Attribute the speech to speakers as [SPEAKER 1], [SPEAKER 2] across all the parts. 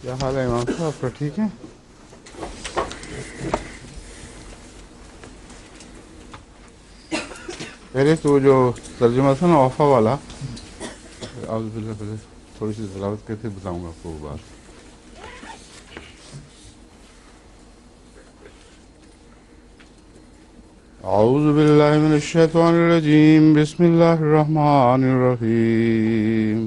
[SPEAKER 1] کیا حال ہے امام صاحب آپ کا؟ ٹھیک ہے؟ پہلے تو جو ترجمہ تھا نا اوفا والا، اعوذ باللہ، پہلے تھوڑی سی تلاوت کر کے بتاؤں گا آپ کو وہ بات۔ اعوذ باللہ من الشیطان الرجیم، بسم اللہ الرحمن الرحیم۔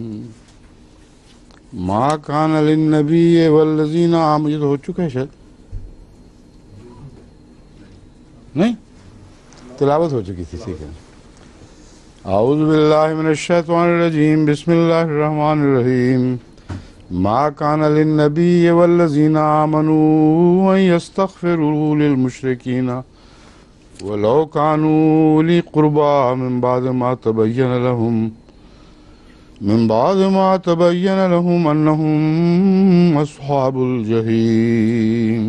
[SPEAKER 1] ما کان للنبی والذین آمنوا، یہ تو ہو چکا ہے شاید، نہیں تلاوت ہو چکی تھی، ٹھیک ہے۔ اعوذ باللہ من الشیطان الرجیم، بسم اللہ الرحمن الرحیم۔ ما کان للنبی والذین آمنوا ان یستغفروا للمشرکین ولو كانوا اولی قربى من بعد ما تبین لهم انهم اصحاب الجحیم۔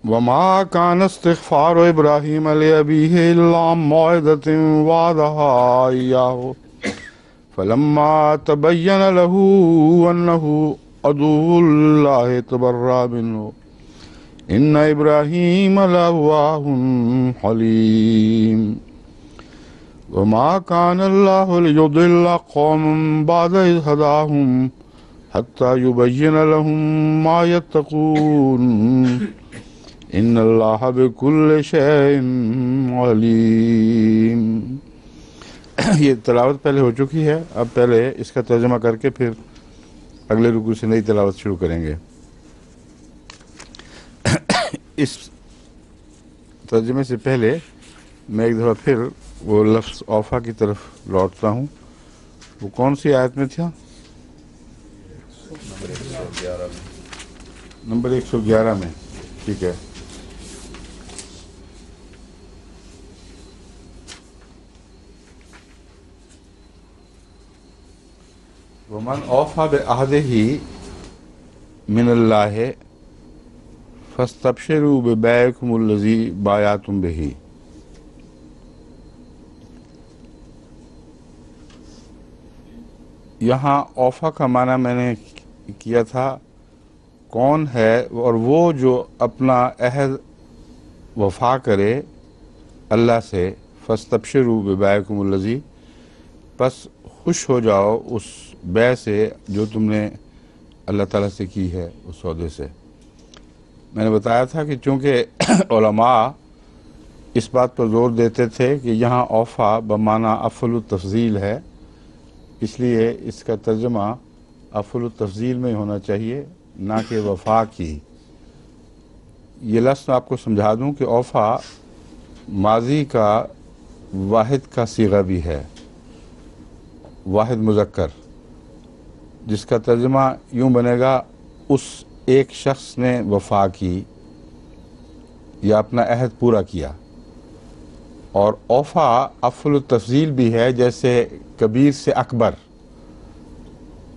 [SPEAKER 1] وما كان استغفار ابراہیم لأبیہ الا عن موعدۃ وعدها إياه فلما تبین له انه عدو اللہ تبرأ منه ان ابراہیم لأواہ حلیم۔ وما كان اللہ لیضل قوما بعد اذ ہداہم حتی یبین لهم ما یتقون ان اللہ بکل شیء علیم۔ یہ تلاوت پہلے ہو چکی ہے، اب پہلے اس کا ترجمہ کر کے پھر اگلے رکوع سے نئی تلاوت شروع کریں گے۔ اس ترجمے سے پہلے میں ایک دفعہ پھر وہ لفظ اوفا کی طرف لوٹتا ہوں۔ وہ کون سی آیت میں تھا؟ نمبر 111 میں، ٹھیک ہے۔ ومن اوفا بعہدہ من اللہ فاستبشروا ببیعکم الذی بایعتم بہ۔ یہاں اوفا کا معنی میں نے کیا تھا کون ہے، اور وہ جو اپنا عہد وفا کرے اللہ سے، فاستبشروا ببیعکم الذی، پس خوش ہو جاؤ اس بیع سے جو تم نے اللہ تعالیٰ سے کی ہے، اس سودے سے۔ میں نے بتایا تھا کہ چونکہ علماء اس بات پر زور دیتے تھے کہ یہاں اوفا بمعنی افعل التفضیل ہے، اس لیے اس کا ترجمہ افعل التفضیل میں ہونا چاہیے، نہ کہ وفا کی۔ یہ لفظ میں آپ کو سمجھا دوں کہ اوفا ماضی کا واحد کا صیغہ بھی ہے، واحد مذکر، جس کا ترجمہ یوں بنے گا اس ایک شخص نے وفا کی یا اپنا عہد پورا کیا۔ اور اوفا افعل التفضیل بھی ہے، جیسے کبیر سے اکبر،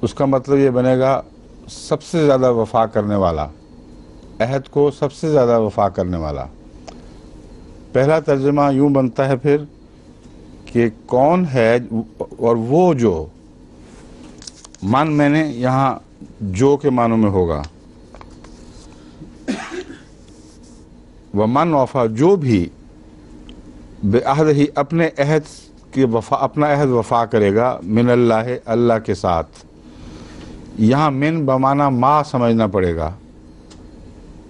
[SPEAKER 1] اس کا مطلب یہ بنے گا سب سے زیادہ وفا کرنے والا، عہد کو سب سے زیادہ وفا کرنے والا۔ پہلا ترجمہ یوں بنتا ہے پھر کہ کون ہے، اور وہ جو، من میں نے یہاں جو کے معنوں میں ہوگا، ومن وفا، جو بھی، بعہدہ اپنے عہد کی وفا، اپنا عہد وفا کرے گا، من اللہ، اللہ کے ساتھ۔ یہاں من بمعنی ما سمجھنا پڑے گا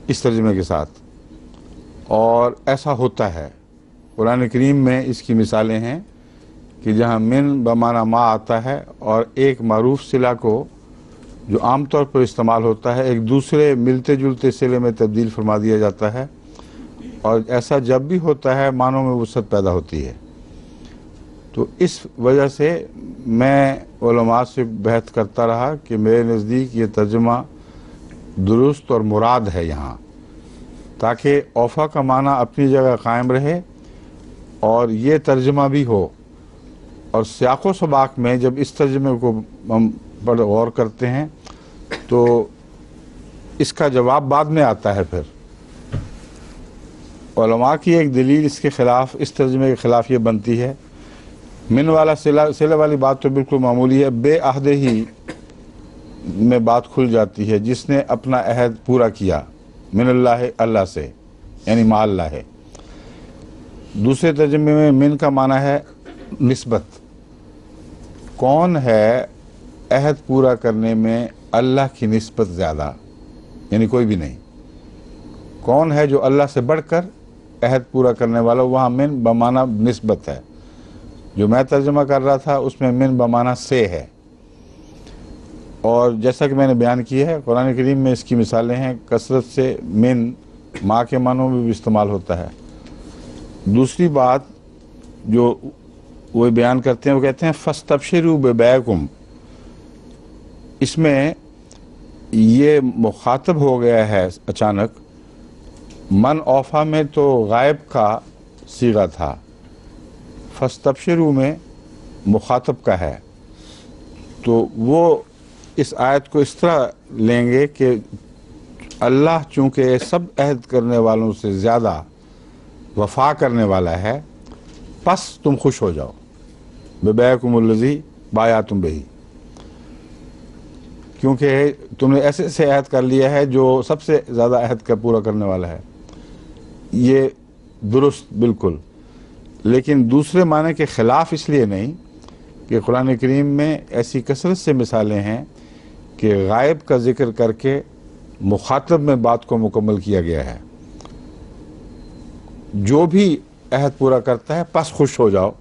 [SPEAKER 1] اس ترجمے کے ساتھ، اور ایسا ہوتا ہے قرآن کریم میں۔ اس کی مثالیں ہیں کہ جہاں من بمعنی ما آتا ہے اور ایک معروف صلہ کو جو عام طور پر استعمال ہوتا ہے ایک دوسرے ملتے جلتے صلے میں تبدیل فرما دیا جاتا ہے، اور ایسا جب بھی ہوتا ہے معنوں میں وسعت پیدا ہوتی ہے۔ تو اس وجہ سے میں علماء سے بحث کرتا رہا کہ میرے نزدیک یہ ترجمہ درست اور مراد ہے یہاں، تاکہ اوفا کا معنی اپنی جگہ قائم رہے اور یہ ترجمہ بھی ہو۔ اور سیاق و سباق میں جب اس ترجمے کو ہم پر غور کرتے ہیں تو اس کا جواب بعد میں آتا ہے۔ پھر علماء کی ایک دلیل اس کے خلاف، اس ترجمے کے خلاف یہ بنتی ہے، من والا صلہ والی بات تو بالکل معمولی ہے، بے عہدہ ہی میں بات کھل جاتی ہے جس نے اپنا عہد پورا کیا من اللہ، اللہ سے، یعنی مع اللہ ہے۔ دوسرے ترجمے میں من کا معنی ہے نسبت۔ کون ہے عہد پورا کرنے میں اللہ کی نسبت زیادہ؟ یعنی کوئی بھی نہیں۔ کون ہے جو اللہ سے بڑھ کر عہد پورا کرنے والا؟ وہاں من بمعنی نسبت ہے۔ جو میں ترجمہ کر رہا تھا اس میں من بمعنی سے ہے، اور جیسا کہ میں نے بیان کیا ہے قرآن کریم میں اس کی مثالیں ہیں کثرت سے۔ من ماں کے معنوں میں بھی استعمال ہوتا ہے۔ دوسری بات جو وہ بیان کرتے ہیں وہ کہتے ہیں فَاسْتَبْشِرُوا بِبَيْعِكُمْ۔ اس میں یہ مخاطب ہو گیا ہے اچانک۔ من اوفا میں تو غائب کا صیغہ تھا، فَاسْتَبْشِرُوا میں مخاطب کا ہے، تو وہ اس آیت کو اس طرح لیں گے کہ اللہ چونکہ سب عہد کرنے والوں سے زیادہ وفا کرنے والا ہے، پس تم خوش ہو جاؤ، بِبَيْعِكُمُ الَّذِي بَایَعْتُم بِهِ، کیونکہ تم نے ایسے سے عہد کر لیا ہے جو سب سے زیادہ عہد کا پورا کرنے والا ہے۔ یہ درست بالکل، لیکن دوسرے معنی کے خلاف اس لیے نہیں کہ قرآن کریم میں ایسی کثرت سے مثالیں ہیں کہ غائب کا ذکر کر کے مخاطب میں بات کو مکمل کیا گیا ہے۔ جو بھی عہد پورا کرتا ہے پس خوش ہو جاؤ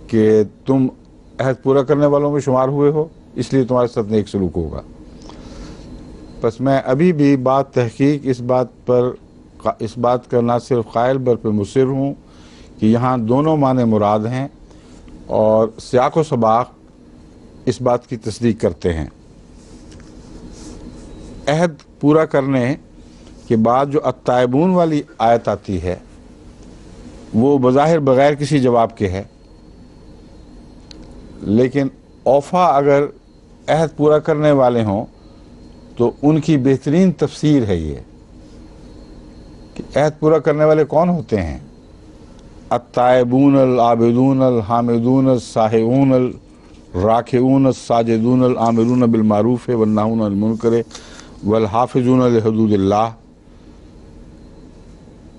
[SPEAKER 1] کہ تم عہد پورا کرنے والوں میں شمار ہوئے ہو، اس لیے تمہارے ساتھ نیک سلوک ہوگا۔ بس میں ابھی بھی بات تحقیق اس بات کا نہ صرف قائل بر پہ مصر ہوں کہ یہاں دونوں معنی مراد ہیں، اور سیاق و سباق اس بات کی تصدیق کرتے ہیں۔ عہد پورا کرنے کے بعد جو التائبون والی آیت آتی ہے وہ بظاہر بغیر کسی جواب کے ہے، لیکن اوفا اگر عہد پورا کرنے والے ہوں تو ان کی بہترین تفسیر ہے یہ کہ عہد پورا کرنے والے کون ہوتے ہیں۔ التائبون العابدون الحامدون الساہون الراکعون الساجدون العامرون بالمعروف والناہون عن المنکر والحافظون لحدود اللہ۔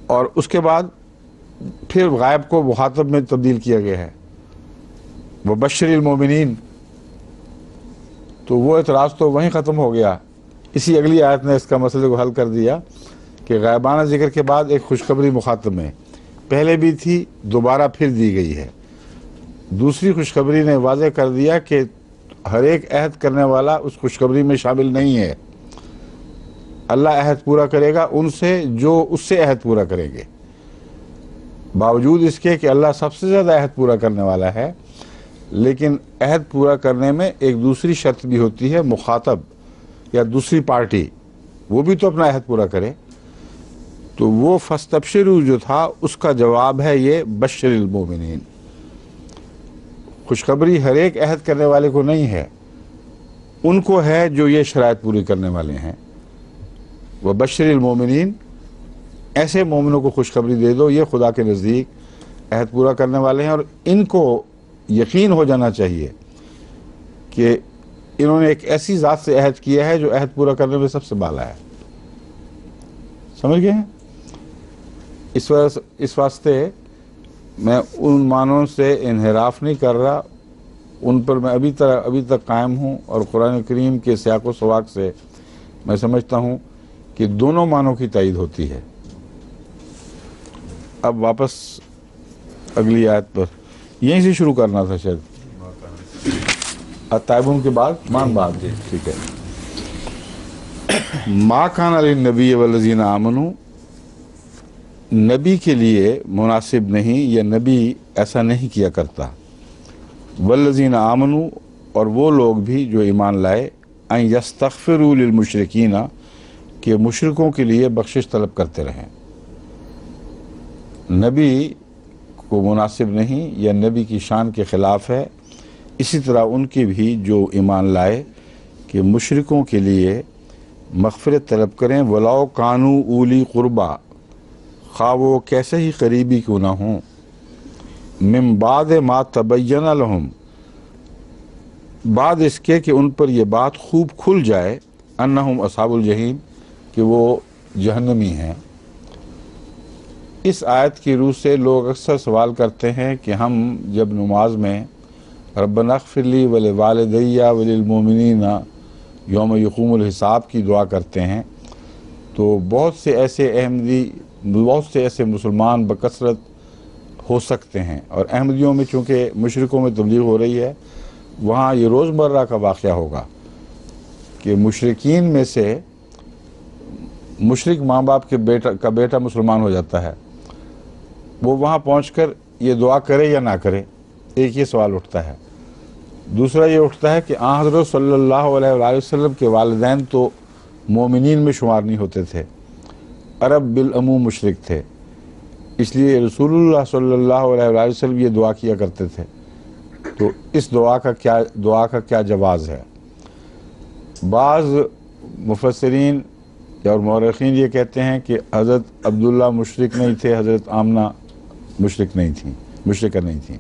[SPEAKER 1] اور اس کے بعد پھر غائب کو مخاطب میں تبدیل کیا گیا ہے، وبشر المومنین، تو وہ اعتراض تو وہیں ختم ہو گیا۔ اسی اگلی آیت نے اس کا مسئلے کو حل کر دیا کہ غائبانہ ذکر کے بعد ایک خوشخبری مخاطب میں پہلے بھی تھی، دوبارہ پھر دی گئی ہے۔ دوسری خوشخبری نے واضح کر دیا کہ ہر ایک عہد کرنے والا اس خوشخبری میں شامل نہیں ہے۔ اللہ عہد پورا کرے گا ان سے جو اس سے عہد پورا کریں گے، باوجود اس کے کہ اللہ سب سے زیادہ عہد پورا کرنے والا ہے، لیکن عہد پورا کرنے میں ایک دوسری شرط بھی ہوتی ہے، مخاطب یا دوسری پارٹی وہ بھی تو اپنا عہد پورا کرے۔ تو وہ فاستبشروا جو تھا اس کا جواب ہے یہ بشر المومنین۔ خوشخبری ہر ایک عہد کرنے والے کو نہیں ہے، ان کو ہے جو یہ شرائط پوری کرنے والے ہیں۔ وبشر المومنین، ایسے مومنوں کو خوشخبری دے دو یہ خدا کے نزدیک عہد پورا کرنے والے ہیں، اور ان کو یقین ہو جانا چاہیے کہ انہوں نے ایک ایسی ذات سے عہد کیا ہے جو عہد پورا کرنے میں سب سے بالا ہے۔ سمجھ گئے ہیں؟ اس واسطے میں ان معنوں سے انحراف نہیں کر رہا، ان پر میں ابھی تک قائم ہوں، اور قرآن کریم کے سیاق و سباق سے میں سمجھتا ہوں کہ دونوں معنوں کی تائید ہوتی ہے۔ اب واپس اگلی آیت پر، یہیں سے شروع کرنا تھا شاید، التائبون کے بعد مان بعد، ٹھیک ہے۔ ما کان للنبی والذین آمنوا، نبی کے لیے مناسب نہیں یا نبی ایسا نہیں کیا کرتا، والذین آمنوا، اور وہ لوگ بھی جو ایمان لائے، ان یستغفروا للمشرکین، کہ مشرکوں کے لیے بخشش طلب کرتے رہیں۔ نبی کو مناسب نہیں یا نبی کی شان کے خلاف ہے، اسی طرح ان کے بھی جو ایمان لائے کہ مشرکوں کے لیے مغفرت طلب کریں، ولاؤ کانو اولی قربا، خواہ وہ کیسے ہی قریبی کیوں نہ ہوں، من بعد ما تبین لہم، بعد اس کے کہ ان پر یہ بات خوب کھل جائے انہم اصحاب الجحیم کہ وہ جہنمی ہیں۔ اس آیت کی روح سے لوگ اکثر سوال کرتے ہیں کہ ہم جب نماز میں ربنا اغفر لی ولوالدی وللمؤمنین یوم یقوم الحساب کی دعا کرتے ہیں تو بہت سے ایسے مسلمان بکثرت ہو سکتے ہیں، اور احمدیوں میں چونکہ مشرکوں میں تبلیغ ہو رہی ہے، وہاں یہ روزمرہ کا واقعہ ہوگا کہ مشرکین میں سے مشرک ماں باپ کے بیٹا مسلمان ہو جاتا ہے، وہ وہاں پہنچ کر یہ دعا کرے یا نہ کرے، ایک یہ سوال اٹھتا ہے۔ دوسرا یہ اٹھتا ہے کہ حضرت صلی اللہ علیہ وآلہ وسلم کے والدین تو مومنین میں شمار نہیں ہوتے تھے، عرب بالعموم مشرک تھے، اس لیے رسول اللہ صلی اللہ علیہ وآلہ وسلم یہ دعا کیا کرتے تھے، تو اس دعا کا کیا جواز ہے؟ بعض مفسرین اور مورخین یہ کہتے ہیں کہ حضرت عبداللہ مشرک نہیں تھے، حضرت آمنہ مشرکہ نہیں تھیں۔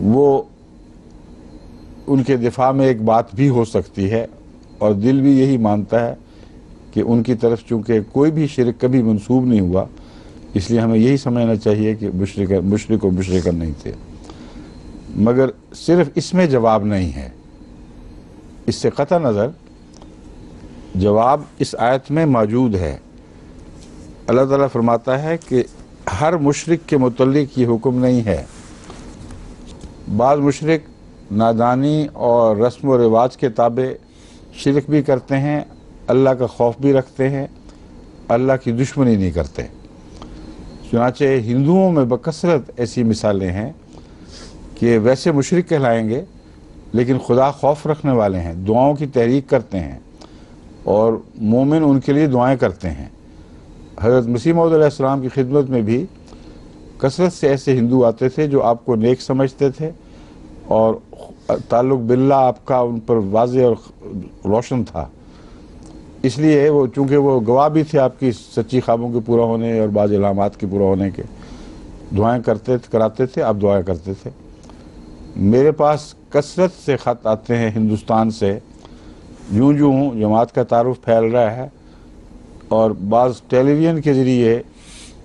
[SPEAKER 1] وہ ان کے دفاع میں ایک بات بھی ہو سکتی ہے، اور دل بھی یہی مانتا ہے کہ ان کی طرف چونکہ کوئی بھی شرک کبھی منسوب نہیں ہوا، اس لیے ہمیں یہی سمجھنا چاہیے کہ مشرک و مشرکہ نہیں تھے۔ مگر صرف اس میں جواب نہیں ہے، اس سے قطع نظر جواب اس آیت میں موجود ہے۔ اللہ تعالیٰ فرماتا ہے کہ ہر مشرک کے متعلق یہ حکم نہیں ہے۔ بعض مشرک نادانی اور رسم و رواج کے تابع شرک بھی کرتے ہیں، اللہ کا خوف بھی رکھتے ہیں، اللہ کی دشمنی نہیں کرتے۔ چنانچہ ہندوؤں میں بکثرت ایسی مثالیں ہیں کہ ویسے مشرک کہلائیں گے لیکن خدا خوف رکھنے والے ہیں، دعاؤں کی تحریک کرتے ہیں اور مومن ان کے لیے دعائیں کرتے ہیں۔ حضرت مسیح موعود علیہ السلام کی خدمت میں بھی کثرت سے ایسے ہندو آتے تھے جو آپ کو نیک سمجھتے تھے اور تعلق باللہ آپ کا ان پر واضح اور روشن تھا، اس لیے وہ چونکہ وہ گواہ بھی تھے آپ کی سچی خوابوں کے پورا ہونے اور بعض علامات کے پورا ہونے کے، دعائیں کراتے تھے، آپ دعائیں کرتے تھے۔ میرے پاس کثرت سے خط آتے ہیں ہندوستان سے، یوں جماعت کا تعارف پھیل رہا ہے، اور بعض ٹیلی ویژن کے ذریعے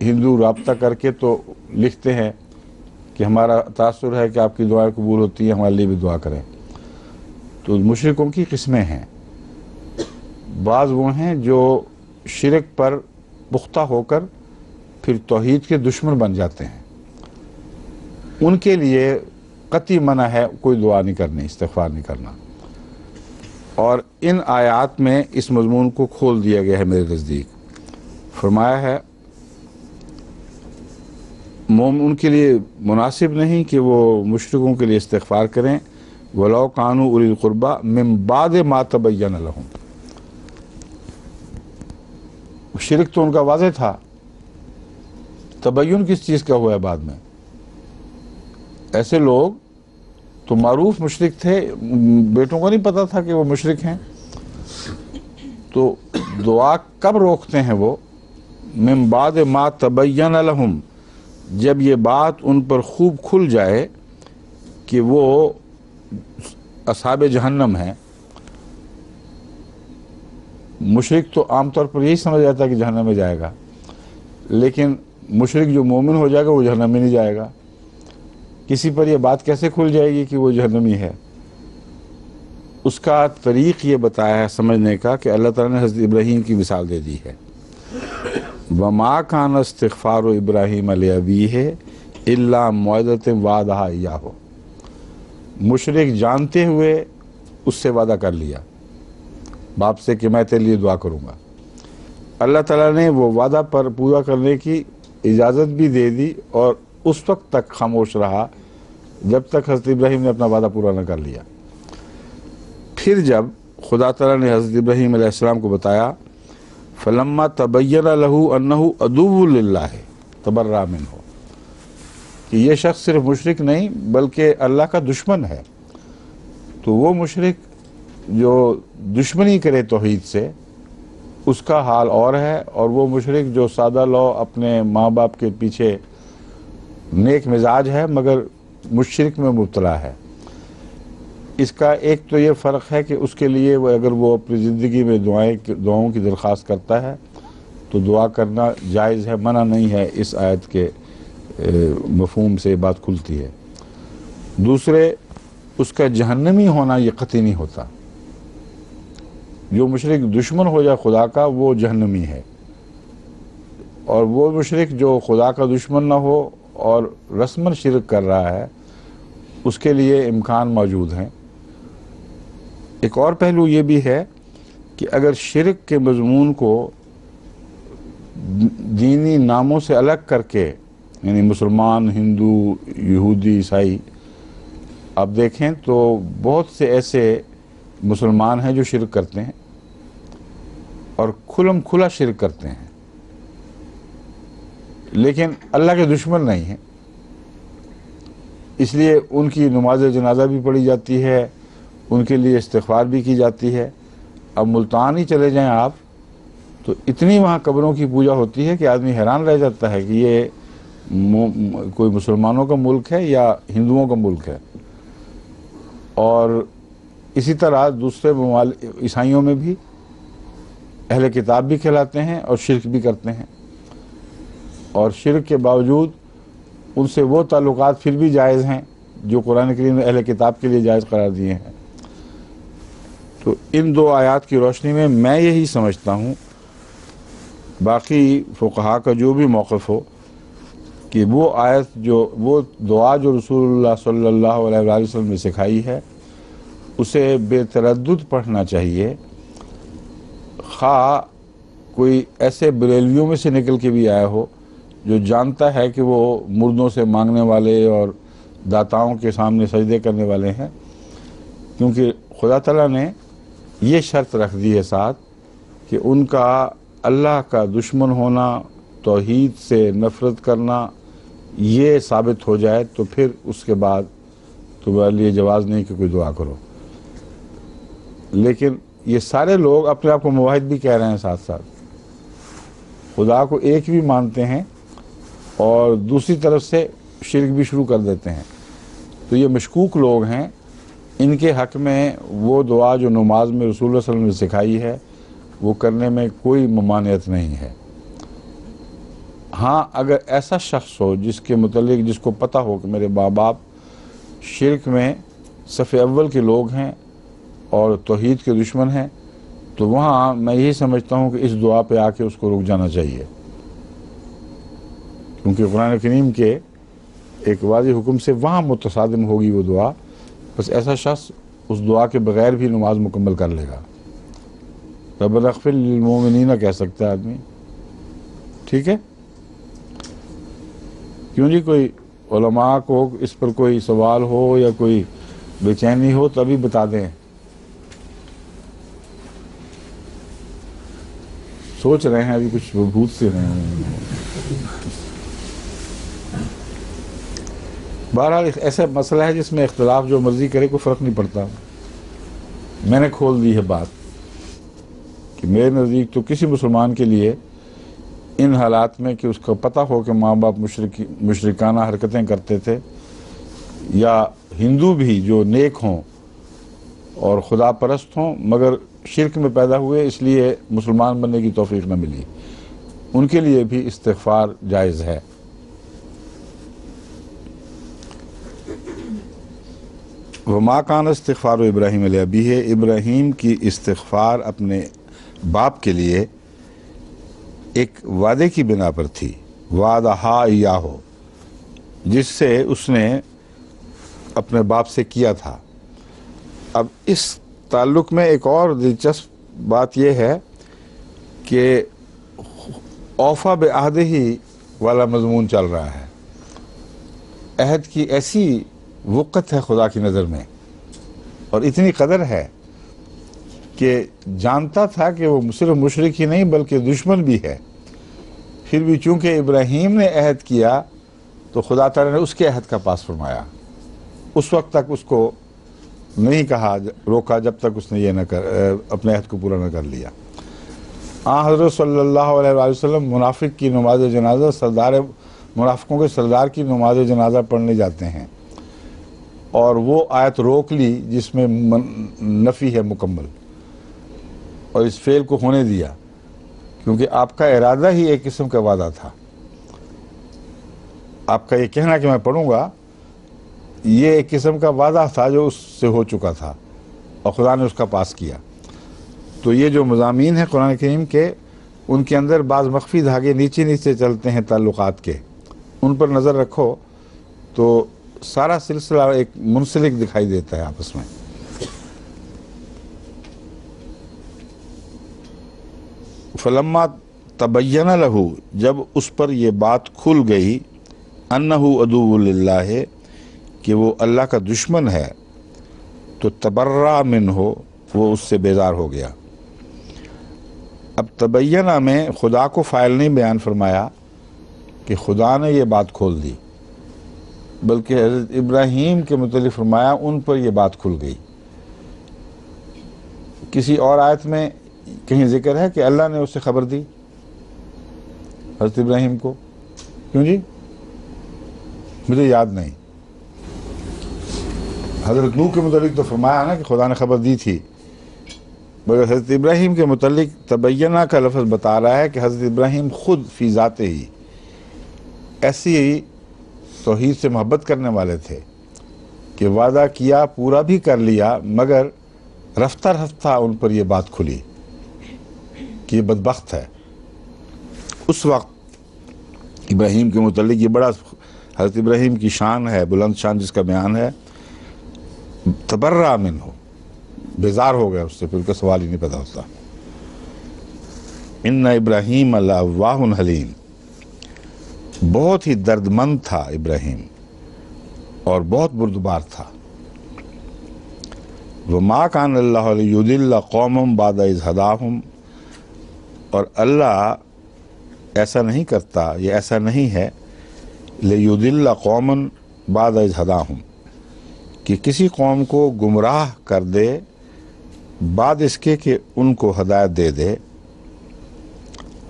[SPEAKER 1] ہندو رابطہ کر کے تو لکھتے ہیں کہ ہمارا تاثر ہے کہ آپ کی دعائیں قبول ہوتی ہیں، ہمارے لیے بھی دعا کریں۔ تو مشرکوں کی قسمیں ہیں، بعض وہ ہیں جو شرک پر پختہ ہو کر پھر توحید کے دشمن بن جاتے ہیں، ان کے لیے قطعی منع ہے کوئی دعا نہیں کرنی، استغفار نہیں کرنا۔ اور ان آیات میں اس مضمون کو کھول دیا گیا ہے میرے نزدیک۔ فرمایا ہے ان کے لیے مناسب نہیں کہ وہ مشرکوں کے لیے استغفار کریں، وَلَوْ كَانُوا أُولِي الْقُرْبَى مِن بَعْدِ مَا تَبَيَّنَ لَهُمْ۔ شرک تو ان کا واضح تھا، تبین کس چیز کا ہوا ہے بعد میں؟ ایسے لوگ تو معروف مشرک تھے، بیٹوں کو نہیں پتا تھا کہ وہ مشرک ہیں، تو دعا کب روکتے ہیں وہ؟ من بعد ما تبین لہم، جب یہ بات ان پر خوب کھل جائے کہ وہ اصحاب جہنم ہیں۔ مشرک تو عام طور پر یہی سمجھ جاتا ہے کہ جہنم میں جائے گا، لیکن مشرک جو مومن ہو جائے گا وہ جہنم میں نہیں جائے گا۔ کسی پر یہ بات کیسے کھل جائے گی کہ وہ جہنمی ہے؟ اس کا طریق یہ بتایا ہے سمجھنے کا کہ اللہ تعالیٰ نے حضرت ابراہیم کی مثال دے دی ہے۔ وَمَا كَانَ اسْتِغْفَارُ إِبْرَاهِيمَ لِأَبِيهِ إِلَّا مَوْعِدَةٍ وَعَدَهَا إِيَّاهُ، مشرک جانتے ہوئے اس سے وعدہ کر لیا باپ سے کہ میں تیرے لیے دعا کروں گا۔ اللہ تعالیٰ نے وہ وعدہ پر پورا کرنے کی اجازت بھی دے دی، اور اس وقت تک خاموش رہا جب تک حضرت ابراہیم نے اپنا وعدہ پورا نہ کر لیا۔ پھر جب خدا تعالیٰ نے حضرت ابراہیم علیہ السلام کو بتایا فَلَمَّا تَبَيَّنَ لَهُ أَنَّهُ عَدُوٌّ لِلَّهِ تَبَرَّأَ مِنْهُ، کہ یہ شخص صرف مشرک نہیں بلکہ اللہ کا دشمن ہے، تو وہ مشرک جو دشمنی کرے توحید سے اس کا حال اور ہے، اور وہ مشرک جو سادہ لو اپنے ماں باپ کے پیچھے نیک مزاج ہے مگر مشرک میں مبتلا ہے۔ اس کا ایک تو یہ فرق ہے کہ اس کے لیے اگر وہ اپنی زندگی میں دعاؤں کی درخواست کرتا ہے تو دعا کرنا جائز ہے، منع نہیں ہے، اس آیت کے مفہوم سے بات کھلتی ہے۔ دوسرے، اس کا جہنمی ہونا یہ قطعی نہیں ہوتا۔ جو مشرک دشمن ہو جائے خدا کا وہ جہنمی ہے، اور وہ مشرک جو خدا کا دشمن نہ ہو اور رسماً شرک کر رہا ہے اس کے لیے امکان موجود ہیں۔ ایک اور پہلو یہ بھی ہے کہ اگر شرک کے مضمون کو دینی ناموں سے الگ کر کے، یعنی مسلمان، ہندو، یہودی، عیسائی، آپ دیکھیں تو بہت سے ایسے مسلمان ہیں جو شرک کرتے ہیں اور کھلم کھلا شرک کرتے ہیں، لیکن اللہ کے دشمن نہیں ہیں، اس لیے ان کی نماز جنازہ بھی پڑھی جاتی ہے، ان کے لیے استغفار بھی کی جاتی ہے۔ اب ملتان ہی چلے جائیں آپ تو اتنی وہاں قبروں کی پوجا ہوتی ہے کہ آدمی حیران رہ جاتا ہے کہ یہ کوئی مسلمانوں کا ملک ہے یا ہندوؤں کا ملک ہے۔ اور اسی طرح دوسرے عیسائیوں میں بھی اہل کتاب بھی کہلاتے ہیں اور شرک بھی کرتے ہیں، اور شرک کے باوجود ان سے وہ تعلقات پھر بھی جائز ہیں جو قرآن کریم نے اہل کتاب کے لیے جائز قرار دیے ہیں۔ تو ان دو آیات کی روشنی میں میں یہی سمجھتا ہوں، باقی فقہا کا جو بھی موقف ہو، کہ وہ آیت وہ دعا جو رسول اللہ صلی اللہ علیہ وآلہ وسلم نے سکھائی ہے اسے بے تردد پڑھنا چاہیے، خواہ کوئی ایسے بریلویوں میں سے نکل کے بھی آیا ہو جو جانتا ہے کہ وہ مردوں سے مانگنے والے اور داتاؤں کے سامنے سجدے کرنے والے ہیں، کیونکہ خدا تعالیٰ نے یہ شرط رکھ دی ہے ساتھ کہ ان کا اللہ کا دشمن ہونا، توحید سے نفرت کرنا، یہ ثابت ہو جائے تو پھر اس کے بعد تمہارے لیے جواز نہیں کہ کوئی دعا کرو۔ لیکن یہ سارے لوگ اپنے آپ کو موحد بھی کہہ رہے ہیں، ساتھ ساتھ خدا کو ایک بھی مانتے ہیں اور دوسری طرف سے شرک بھی شروع کر دیتے ہیں، تو یہ مشکوک لوگ ہیں۔ ان کے حق میں وہ دعا جو نماز میں رسول اللہ صلی اللہ علیہ وسلم نے سکھائی ہے وہ کرنے میں کوئی ممانعت نہیں ہے۔ ہاں، اگر ایسا شخص ہو جس کے متعلق جس کو پتہ ہو کہ میرے ماں باپ شرک میں صف اول کے لوگ ہیں اور توحید کے دشمن ہیں، تو وہاں میں یہی سمجھتا ہوں کہ اس دعا پہ آ کے اس کو رک جانا چاہیے، کیونکہ قرآن کریم کے ایک واضح حکم سے وہاں متصادم ہوگی وہ دعا۔ بس ایسا شخص اس دعا کے بغیر بھی نماز مکمل کر لے گا۔ ربنا اغفر للمؤمنین کہہ سکتا ہے آدمی، ٹھیک ہے؟ کیوں جی، کوئی علماء کو اس پر کوئی سوال ہو یا کوئی بے چینی ہو تو ابھی بتا دیں، سوچ رہے ہیں ابھی کچھ بھوت سے رہے ہیں۔ بہرحال ایک ایسا مسئلہ ہے جس میں اختلاف جو مرضی کرے کوئی فرق نہیں پڑتا۔ میں نے کھول دی ہے بات کہ میرے نزدیک تو کسی مسلمان کے لیے ان حالات میں کہ اس کو پتہ ہو کہ ماں باپ مشرکانہ حرکتیں کرتے تھے، یا ہندو بھی جو نیک ہوں اور خدا پرست ہوں مگر شرک میں پیدا ہوئے اس لیے مسلمان بننے کی توفیق نہ ملی، ان کے لیے بھی استغفار جائز ہے۔ وما کان استغفار ابراہیم علیہ ابیہ، ابراہیم کی استغفار اپنے باپ کے لیے ایک وعدے کی بنا پر تھی، وعدہ ایاہ، جس سے اس نے اپنے باپ سے کیا تھا۔ اب اس تعلق میں ایک اور دلچسپ بات یہ ہے کہ اوفا بعہدہ ہی والا مضمون چل رہا ہے۔ عہد کی ایسی وقت ہے خدا کی نظر میں اور اتنی قدر ہے کہ جانتا تھا کہ وہ صرف مشرک ہی نہیں بلکہ دشمن بھی ہے، پھر بھی چونکہ ابراہیم نے عہد کیا تو خدا تعالیٰ نے اس کے عہد کا پاس فرمایا۔ اس وقت تک اس کو نہیں کہا، روکا جب تک اس نے یہ اپنے عہد کو پورا نہ کر لیا۔ حضرت صلی اللہ علیہ وآلہ وسلم منافق کی نماز جنازہ منافقوں کے سردار کی نماز جنازہ پڑھنے جاتے ہیں، اور وہ آیت روک لی جس میں نفی ہے مکمل، اور اس فعل کو ہونے دیا، کیونکہ آپ کا ارادہ ہی ایک قسم کا وعدہ تھا۔ آپ کا یہ کہنا کہ میں پڑھوں گا، یہ ایک قسم کا وعدہ تھا جو اس سے ہو چکا تھا اور خدا نے اس کا پاس کیا۔ تو یہ جو مضامین ہیں قرآن کریم کے، ان کے اندر بعض مخفی دھاگے نیچے نیچے چلتے ہیں تعلقات کے، ان پر نظر رکھو تو سارا سلسلہ ایک منسلک دکھائی دیتا ہے آپس میں۔ فلما تبین لہ، جب اس پر یہ بات کھل گئی، انہ عدو للہ، کہ وہ اللہ کا دشمن ہے، تو تبرأ منہ، وہ اس سے بیزار ہو گیا۔ اب تبینہ میں خدا کو فاعل نہیں بیان فرمایا کہ خدا نے یہ بات کھول دی، بلکہ حضرت ابراہیم کے متعلق فرمایا ان پر یہ بات کھل گئی۔ کسی اور آیت میں کہیں ذکر ہے کہ اللہ نے اسے خبر دی حضرت ابراہیم کو؟ کیوں جی؟ مجھے یاد نہیں۔ حضرت نوح کے متعلق تو فرمایا نا کہ خدا نے خبر دی تھی، مگر حضرت ابراہیم کے متعلق تبینہ کا لفظ بتا رہا ہے کہ حضرت ابراہیم خود فی ذات ہی ایسی توحید سے محبت کرنے والے تھے کہ وعدہ کیا، پورا بھی کر لیا، مگر رفتہ رفتہ ان پر یہ بات کھلی کہ یہ بدبخت ہے۔ اس وقت ابراہیم کے متعلق یہ بڑا حضرت ابراہیم کی شان ہے، بلند شان جس کا بیان ہے، تبرأ منہ، بیزار ہو گیا اس سے، پھر اس کا سوال ہی نہیں پیدا ہوتا۔ ان ابراہیم لأواہ حلیم، بہت ہی درد مند تھا ابراہیم اور بہت بردبار تھا۔ وما کان اللہ لیضل قوما بعد اذ ہداہم، اور اللہ ایسا نہیں کرتا، یہ ایسا نہیں ہے، لیضل قوما بعد اذ ہداہم، کہ کسی قوم کو گمراہ کر دے بعد اس کے کہ ان کو ہدایت دے دے،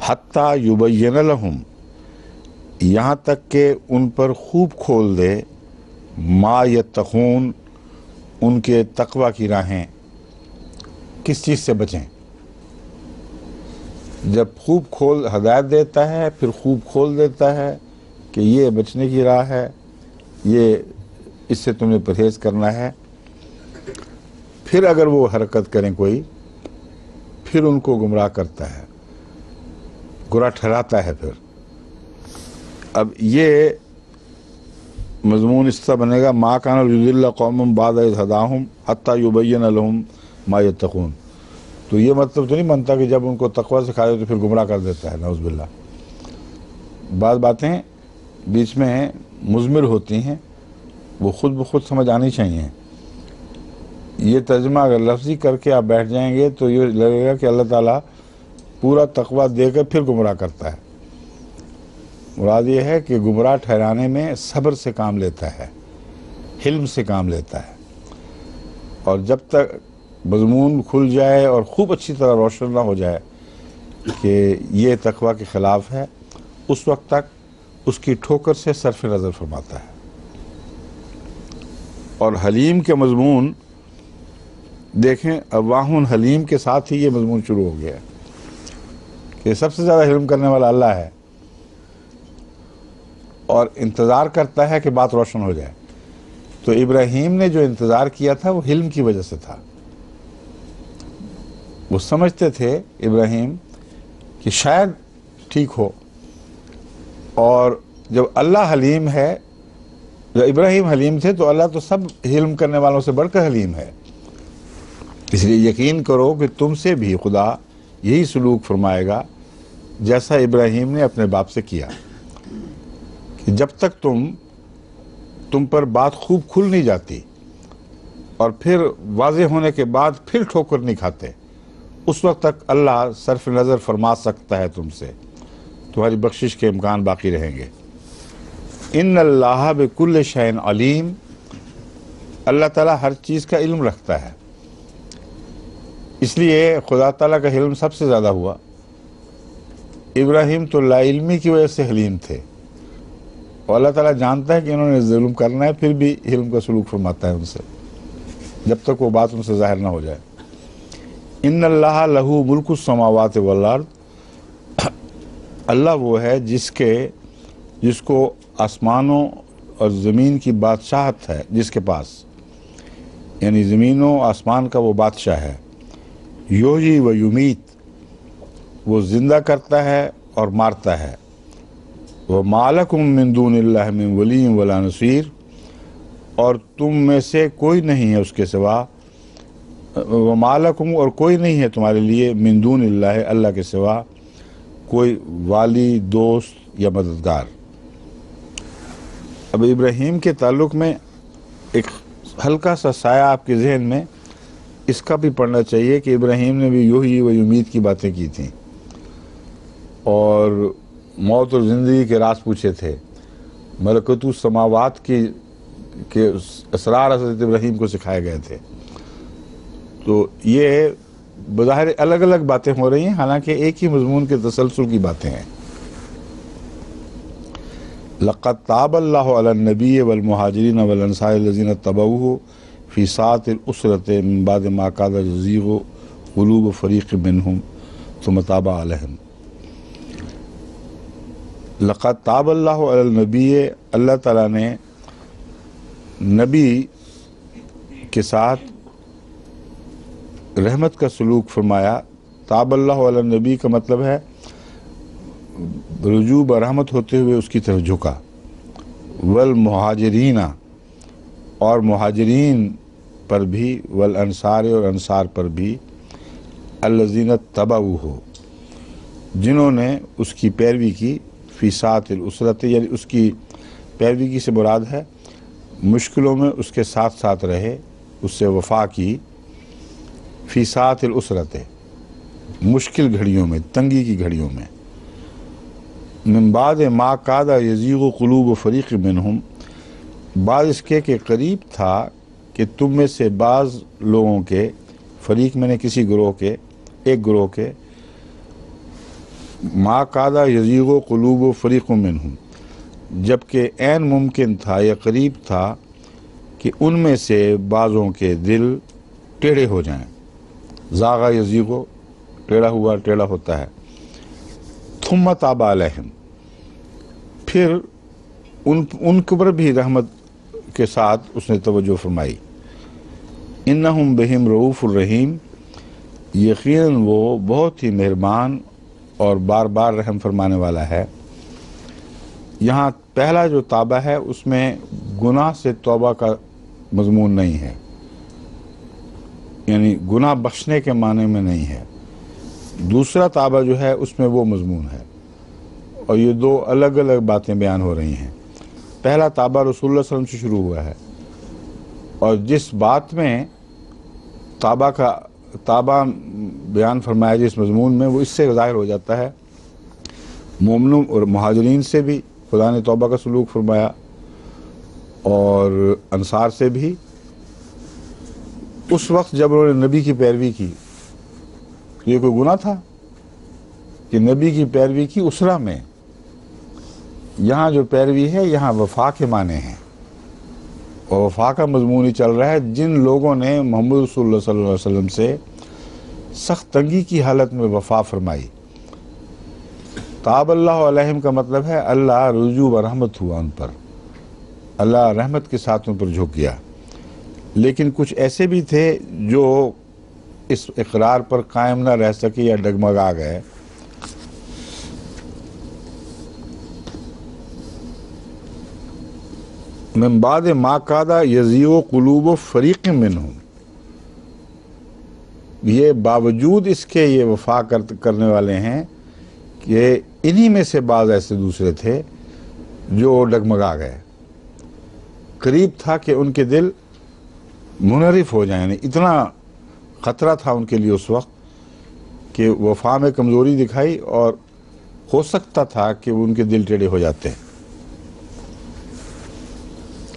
[SPEAKER 1] حتیٰ یبین لہم، یہاں تک کہ ان پر خوب کھول دے، ما یتقون، ان کے تقوی کی راہیں، کس چیز سے بچیں۔ جب خوب کھول ہدایت دیتا ہے، پھر خوب کھول دیتا ہے کہ یہ بچنے کی راہ ہے، یہ اس سے تم نے پرہیز کرنا ہے۔ پھر اگر وہ حرکت کریں کوئی، پھر ان کو گمراہ کرتا ہے، گمراہ ٹھہراتا ہے۔ پھر اب یہ مضمون اس طرح بنے گا، ما کان لیضل قوما بعد اذ ہداہم حتی یبین لہم ما یتقون۔ تو یہ مطلب تو نہیں بنتا کہ جب ان کو تقوی سکھا دے تو پھر گمراہ کر دیتا ہے، نعوذ باللہ۔ بعض باتیں بیچ میں مضمر ہوتی ہیں، وہ خود بخود سمجھ آنی چاہیے۔ یہ ترجمہ اگر لفظی کر کے آپ بیٹھ جائیں گے تو یہ لگے گا کہ اللہ تعالیٰ پورا تقوی دے کر پھر گمراہ کرتا ہے۔ مراد یہ ہے کہ گمراہ ٹھہرانے میں صبر سے کام لیتا ہے، حلم سے کام لیتا ہے، اور جب تک مضمون کھل جائے اور خوب اچھی طرح روشن نہ ہو جائے کہ یہ تقوی کے خلاف ہے، اس وقت تک اس کی ٹھوکر سے صرف نظر فرماتا ہے۔ اور حلیم کے مضمون دیکھیں، اواہ حلیم کے ساتھ ہی یہ مضمون شروع ہو گیا ہے کہ سب سے زیادہ حلم کرنے والا اللہ ہے، اور انتظار کرتا ہے کہ بات روشن ہو جائے۔ تو ابراہیم نے جو انتظار کیا تھا وہ حلم کی وجہ سے تھا۔ وہ سمجھتے تھے ابراہیم کہ شاید ٹھیک ہو، اور جب اللہ حلیم ہے، جب ابراہیم حلیم تھے تو اللہ تو سب حلم کرنے والوں سے بڑھ کر حلیم ہے۔ اس لیے یقین کرو کہ تم سے بھی خدا یہی سلوک فرمائے گا جیسا ابراہیم نے اپنے باپ سے کیا، کہ جب تک تم پر بات خوب کھل نہیں جاتی اور پھر واضح ہونے کے بعد پھر ٹھوکر نہیں کھاتے، اس وقت تک اللہ صرف نظر فرما سکتا ہے تم سے، تمہاری بخشش کے امکان باقی رہیں گے۔ ان اللہ بکل شیء علیم، اللہ تعالیٰ ہر چیز کا علم رکھتا ہے، اس لیے خدا تعالیٰ کا علم سب سے زیادہ ہوا۔ ابراہیم تو لا علمی کی وجہ سے حلیم تھے، اور اللہ تعالیٰ جانتا ہے کہ انہوں نے ظلم کرنا ہے، پھر بھی حلم کا سلوک فرماتا ہے ان سے، جب تک وہ بات ان سے ظاہر نہ ہو جائے۔ ان اللہ لہو ملک السماوات والارض، اللہ وہ ہے جس کو آسمانوں اور زمین کی بادشاہت ہے، جس کے پاس، یعنی زمین و آسمان کا وہ بادشاہ ہے۔ یحیی و یمیت، وہ زندہ کرتا ہے اور مارتا ہے۔ وما لکم من دون اللہ من ولی ولا نصیر، اور تم میں سے کوئی نہیں ہے اس کے سوا، وما لکم، اور کوئی نہیں ہے تمہارے لیے، من دون اللہ، اللہ کے سوا، کوئی والی، دوست یا مددگار۔ اب ابراہیم کے تعلق میں ایک ہلکا سا سایہ آپ کے ذہن میں اس کا بھی پڑھنا چاہیے کہ ابراہیم نے بھی یحیی و یمیت کی باتیں کی تھیں، اور موت اور زندگی کے راز پوچھے تھے، ملکوت السماوات کے اسرار حضرت ابراہیم کو سکھائے گئے تھے۔ تو یہ بظاہر الگ الگ باتیں ہو رہی ہیں، حالانکہ ایک ہی مضمون کے تسلسل کی باتیں ہیں۔ لقد تاب اللہ علی النبی والمہاجرین والانصار الذین اتبعوہ فی ساعۃ العسرۃ من بعد ما کاد یزیغ قلوب فریق منہم ثم تاب علیہم۔ لقد تاب اللہ علی النبی، اللہ تعالیٰ نے نبی کے ساتھ رحمت کا سلوک فرمایا۔ تاب اللہ علی النبی کا مطلب ہے رجوع برحمت ہوتے ہوئے اس کی طرف جھکا۔ والمہاجرین، اور مہاجرین پر بھی، والانصار، اور انصار پر بھی، الذین اتبعوہ، جنہوں نے اس کی پیروی کی، فی ساعۃ العسرۃ، یعنی اس کی پیروی کی سے مراد ہے مشکلوں میں اس کے ساتھ ساتھ رہے، اس سے وفا کی، فی ساعۃ العسرۃ، مشکل گھڑیوں میں، تنگی کی گھڑیوں میں، من بعد ما کاد یزیغ قلوب فریق منہم، بعد اس کے کہ قریب تھا کہ تم میں سے بعض لوگوں کے، فریق میں نے کسی گروہ کے، ایک گروہ کے، ما کاد یزیغ قلوب فریق منہم، جبکہ عین ممکن تھا یا قریب تھا کہ ان میں سے بعضوں کے دل ٹیڑھے ہو جائیں۔ زاغ یزیغ، ٹیڑھا ہوا، ٹیڑھا ہوتا ہے۔ ثم تاب علیہم، پھر ان پر بھی رحمت کے ساتھ اس نے توجہ فرمائی۔ انہم بہم رؤوف الرحیم، یقیناً وہ بہت ہی مہربان اور بار بار رحم فرمانے والا ہے۔ یہاں پہلا جو تابہ ہے اس میں گناہ سے توبہ کا مضمون نہیں ہے، یعنی گناہ بخشنے کے معنی میں نہیں ہے۔ دوسرا تابہ جو ہے اس میں وہ مضمون ہے، اور یہ دو الگ الگ باتیں بیان ہو رہی ہیں۔ پہلا تابہ رسول اللہ صلی اللہ علیہ وسلم سے شروع ہوا ہے، اور جس بات میں تابہ بیان فرمایا جس مضمون میں، وہ اس سے ظاہر ہو جاتا ہے مومنوں اور مہاجرین سے بھی خدا نے توبہ کا سلوک فرمایا، اور انصار سے بھی، اس وقت جب انہوں نے نبی کی پیروی کی۔ یہ کوئی گناہ تھا کہ نبی کی پیروی کی اسرا میں؟ یہاں جو پیروی ہے یہاں وفا کے معنی ہیں، اور وفا کا مضمون ہی چل رہا ہے۔ جن لوگوں نے محمد رسول اللہ صلی اللہ علیہ وسلم سے سخت تنگی کی حالت میں وفا فرمائی۔ تاب اللہ علیہم کا مطلب ہے اللہ رجوع و رحمت ہوا ان پر، اللہ رحمت کے ساتھ ان پر جھک گیا۔ لیکن کچھ ایسے بھی تھے جو اس اقرار پر قائم نہ رہ سکے یا ڈگمگا گئے۔ من بعد ما کاد یزیغ قلوب فریق منہم، یہ باوجود اس کے یہ وفا کرنے والے ہیں کہ انہی میں سے بعض ایسے دوسرے تھے جو ڈگمگا گئے۔ قریب تھا کہ ان کے دل منحرف ہو جائیں، یعنی اتنا خطرہ تھا ان کے لیے اس وقت کہ وفا میں کمزوری دکھائی، اور ہو سکتا تھا کہ ان کے دل ٹیڑھے ہو جاتے ہیں،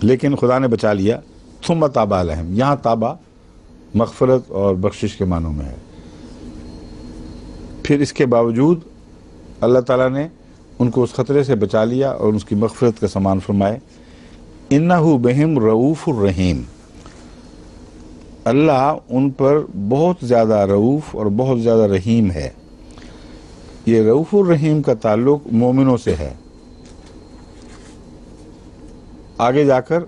[SPEAKER 1] لیکن خدا نے بچا لیا۔ ثم تاب علیہم، یہاں تابہ مغفرت اور بخشش کے معنوں میں ہے۔ پھر اس کے باوجود اللہ تعالیٰ نے ان کو اس خطرے سے بچا لیا اور اس کی مغفرت کا سامان فرمائے۔ انہو بہم رؤوف الرحیم، اللہ ان پر بہت زیادہ رؤوف اور بہت زیادہ رحیم ہے۔ یہ رؤوف الرحیم کا تعلق مومنوں سے ہے۔ آگے جا کر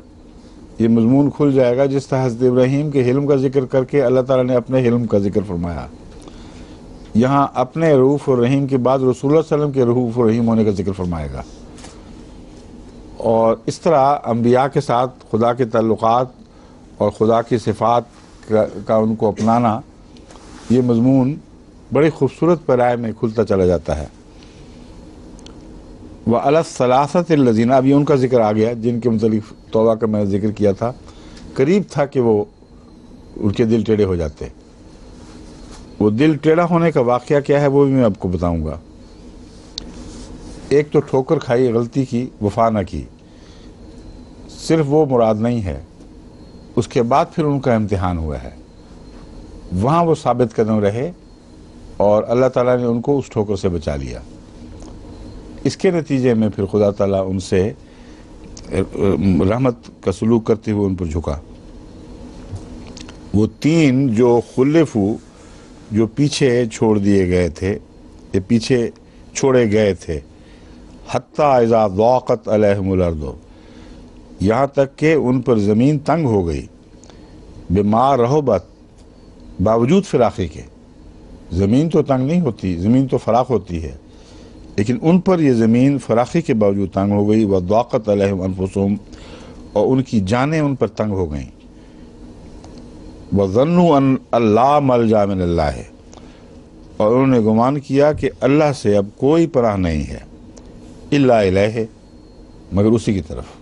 [SPEAKER 1] یہ مضمون کھل جائے گا، جس طرح حضرت ابراہیم کے حلم کا ذکر کر کے اللہ تعالیٰ نے اپنے حلم کا ذکر فرمایا، یہاں اپنے رؤوف الرحیم کے بعد رسول اللہ صلی اللہ علیہ وسلم کے رؤوف الرحیم ہونے کا ذکر فرمائے گا۔ اور اس طرح انبیاء کے ساتھ خدا کے تعلقات اور خدا کی صفات کا ان کو اپنانا، یہ مضمون بڑی خوبصورت پیرائے میں کھلتا چلا جاتا ہے۔ وَعَلَى الثَّلَاثَةِ الَّذِينَ، اب یہ ان کا ذکر آ گیا جن کے متعلق توبہ کا میں نے ذکر کیا تھا، قریب تھا کہ وہ ان کے دل ٹیڑھے ہو جاتے۔ وہ دل ٹیڑھا ہونے کا واقعہ کیا ہے وہ بھی میں آپ کو بتاؤں گا۔ ایک تو ٹھوکر کھائی، غلطی کی، وفا نہ کی، صرف وہ مراد نہیں ہے، اس کے بعد پھر ان کا امتحان ہوا ہے، وہاں وہ ثابت قدم رہے اور اللہ تعالیٰ نے ان کو اس ٹھوکر سے بچا لیا۔ اس کے نتیجے میں پھر خدا تعالیٰ ان سے رحمت کا سلوک کرتے ہوئے ان پر جھکا۔ وہ تین جو خلفو، جو پیچھے چھوڑ دیے گئے تھے، یہ پیچھے چھوڑے گئے تھے، حتیٰ اذا ضاقت علیہم الارض، یہاں تک کہ ان پر زمین تنگ ہو گئی، بما رحبت، باوجود فراخی کے۔ زمین تو تنگ نہیں ہوتی، زمین تو فراخ ہوتی ہے، لیکن ان پر یہ زمین فراخی کے باوجود تنگ ہو گئی۔ وضاقت علیہم انفسہم، اور ان کی جانیں ان پر تنگ ہو گئیں۔ وظنوا ان لا ملجا من اللہ، اور انہوں نے گمان کیا کہ اللہ سے اب کوئی پناہ نہیں ہے، الا الیہ، مگر اسی کی طرف۔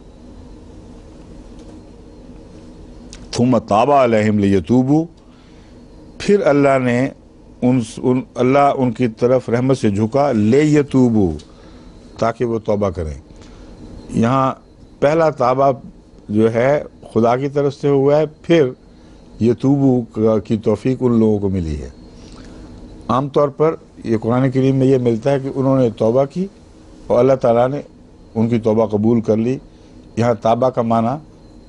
[SPEAKER 1] ثم تاب علیہم لیتوبوا، پھر اللہ نے اللہ ان کی طرف رحمت سے جھکا، لیتوبوا، تاکہ وہ توبہ کریں۔ یہاں پہلا توبہ جو ہے خدا کی طرف سے ہوا ہے، پھر یتوبوا کی توفیق ان لوگوں کو ملی ہے۔ عام طور پر یہ قرآن کریم میں یہ ملتا ہے کہ انہوں نے توبہ کی اور اللہ تعالیٰ نے ان کی توبہ قبول کر لی۔ یہاں توبہ کا معنی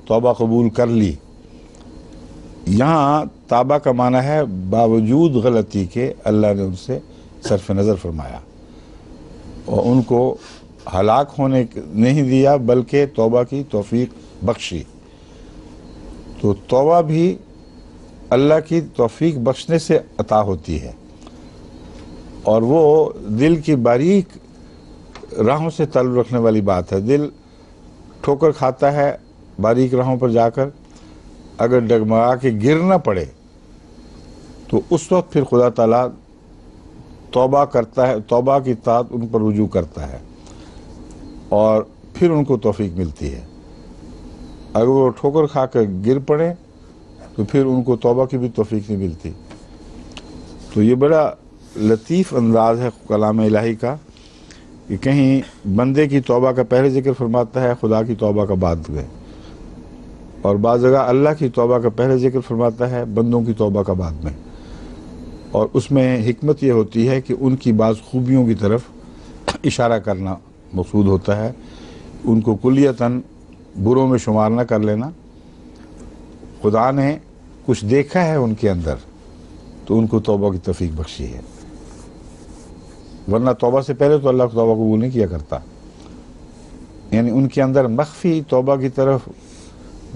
[SPEAKER 1] توبہ قبول کر لی، یہاں توبہ کا معنی ہے باوجود غلطی کے اللہ نے ان سے صرف نظر فرمایا اور ان کو ہلاک ہونے نہیں دیا، بلکہ توبہ کی توفیق بخشی۔ تو توبہ بھی اللہ کی توفیق بخشنے سے عطا ہوتی ہے، اور وہ دل کی باریک راہوں سے تعلق رکھنے والی بات ہے۔ دل ٹھوکر کھاتا ہے باریک راہوں پر جا کر، اگر ڈگمگا کے گر نہ پڑے تو اس وقت پھر خدا تعالیٰ توبہ کرتا ہے، توبہ کی طاعت ان پر رجوع کرتا ہے اور پھر ان کو توفیق ملتی ہے۔ اگر وہ ٹھوکر کھا کر گر پڑے تو پھر ان کو توبہ کی بھی توفیق نہیں ملتی۔ تو یہ بڑا لطیف انداز ہے کلام الہی کا کہ کہیں بندے کی توبہ کا پہلے ذکر فرماتا ہے، خدا کی توبہ کا بعد میں، اور بعض جگہ اللہ کی توبہ کا پہلے ذکر فرماتا ہے، بندوں کی توبہ کا بعد میں۔ اور اس میں حکمت یہ ہوتی ہے کہ ان کی بعض خوبیوں کی طرف اشارہ کرنا مقصود ہوتا ہے، ان کو کلیتاً بروں میں شمار نہ کر لینا۔ خدا نے کچھ دیکھا ہے ان کے اندر تو ان کو توبہ کی توفیق بخشی ہے، ورنہ توبہ سے پہلے تو اللہ کو توبہ قبول نہیں کیا کرتا۔ یعنی ان کے اندر مخفی توبہ کی طرف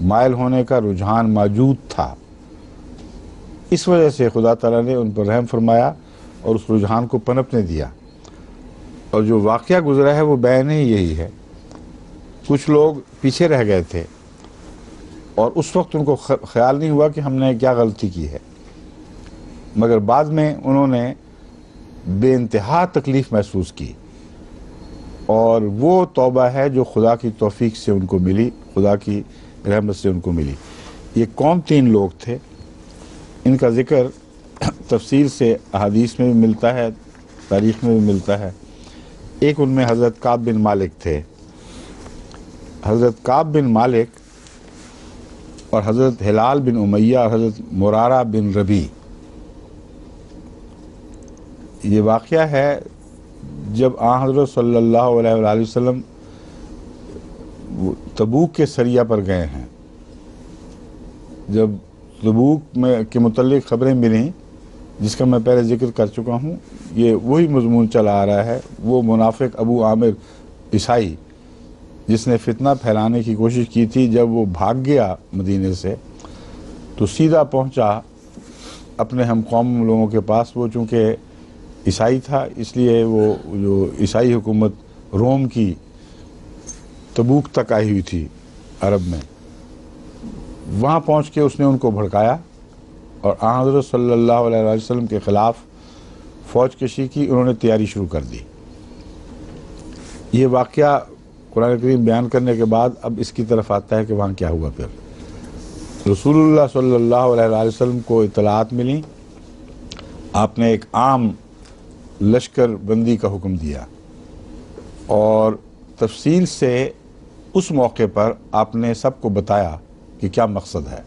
[SPEAKER 1] مائل ہونے کا رجحان موجود تھا، اس وجہ سے خدا تعالیٰ نے ان پر رحم فرمایا اور اس رجحان کو پنپنے دیا۔ اور جو واقعہ گزرا ہے وہ بیان ہی یہی ہے۔ کچھ لوگ پیچھے رہ گئے تھے اور اس وقت ان کو خیال نہیں ہوا کہ ہم نے کیا غلطی کی ہے، مگر بعد میں انہوں نے بے انتہا تکلیف محسوس کی، اور وہ توبہ ہے جو خدا کی توفیق سے ان کو ملی، خدا کی رحمت سے ان کو ملی۔ یہ کون تین لوگ تھے؟ ان کا ذکر تفصیل سے احادیث میں بھی ملتا ہے، تاریخ میں بھی ملتا ہے۔ ایک ان میں حضرت کعب بن مالک تھے۔ حضرت کعب بن مالک اور حضرت ہلال بن امیہ اور حضرت مرارہ بن ربی، یہ واقعہ ہے جب آن حضرت صلی اللہ علیہ وآلہ وسلم تبوک کے سریہ پر گئے ہیں، جب تبوک میں کے متعلق خبریں ملیں جس کا میں پہلے ذکر کر چکا ہوں، یہ وہی مضمون چلا آ رہا ہے، وہ منافق ابو عامر عیسائی جس نے فتنہ پھیلانے کی کوشش کی تھی، جب وہ بھاگ گیا مدینے سے تو سیدھا پہنچا اپنے ہم قوم لوگوں کے پاس۔ وہ چونکہ عیسائی تھا، اس لیے وہ جو عیسائی حکومت روم کی تبوک تک آئی ہوئی تھی عرب میں، وہاں پہنچ کے اس نے ان کو بھڑکایا اور آن حضرت صلی اللہ علیہ وآلہ وسلم کے خلاف فوج کشی کی، انہوں نے تیاری شروع کر دی۔ یہ واقعہ قرآن کریم بیان کرنے کے بعد اب اس کی طرف آتا ہے کہ وہاں کیا ہوا۔ پھر رسول اللہ صلی اللہ علیہ وآلہ وسلم کو اطلاعات ملیں، آپ نے ایک عام لشکر بندی کا حکم دیا اور تفصیل سے اس موقع پر آپ نے سب کو بتایا کہ کیا مقصد ہے۔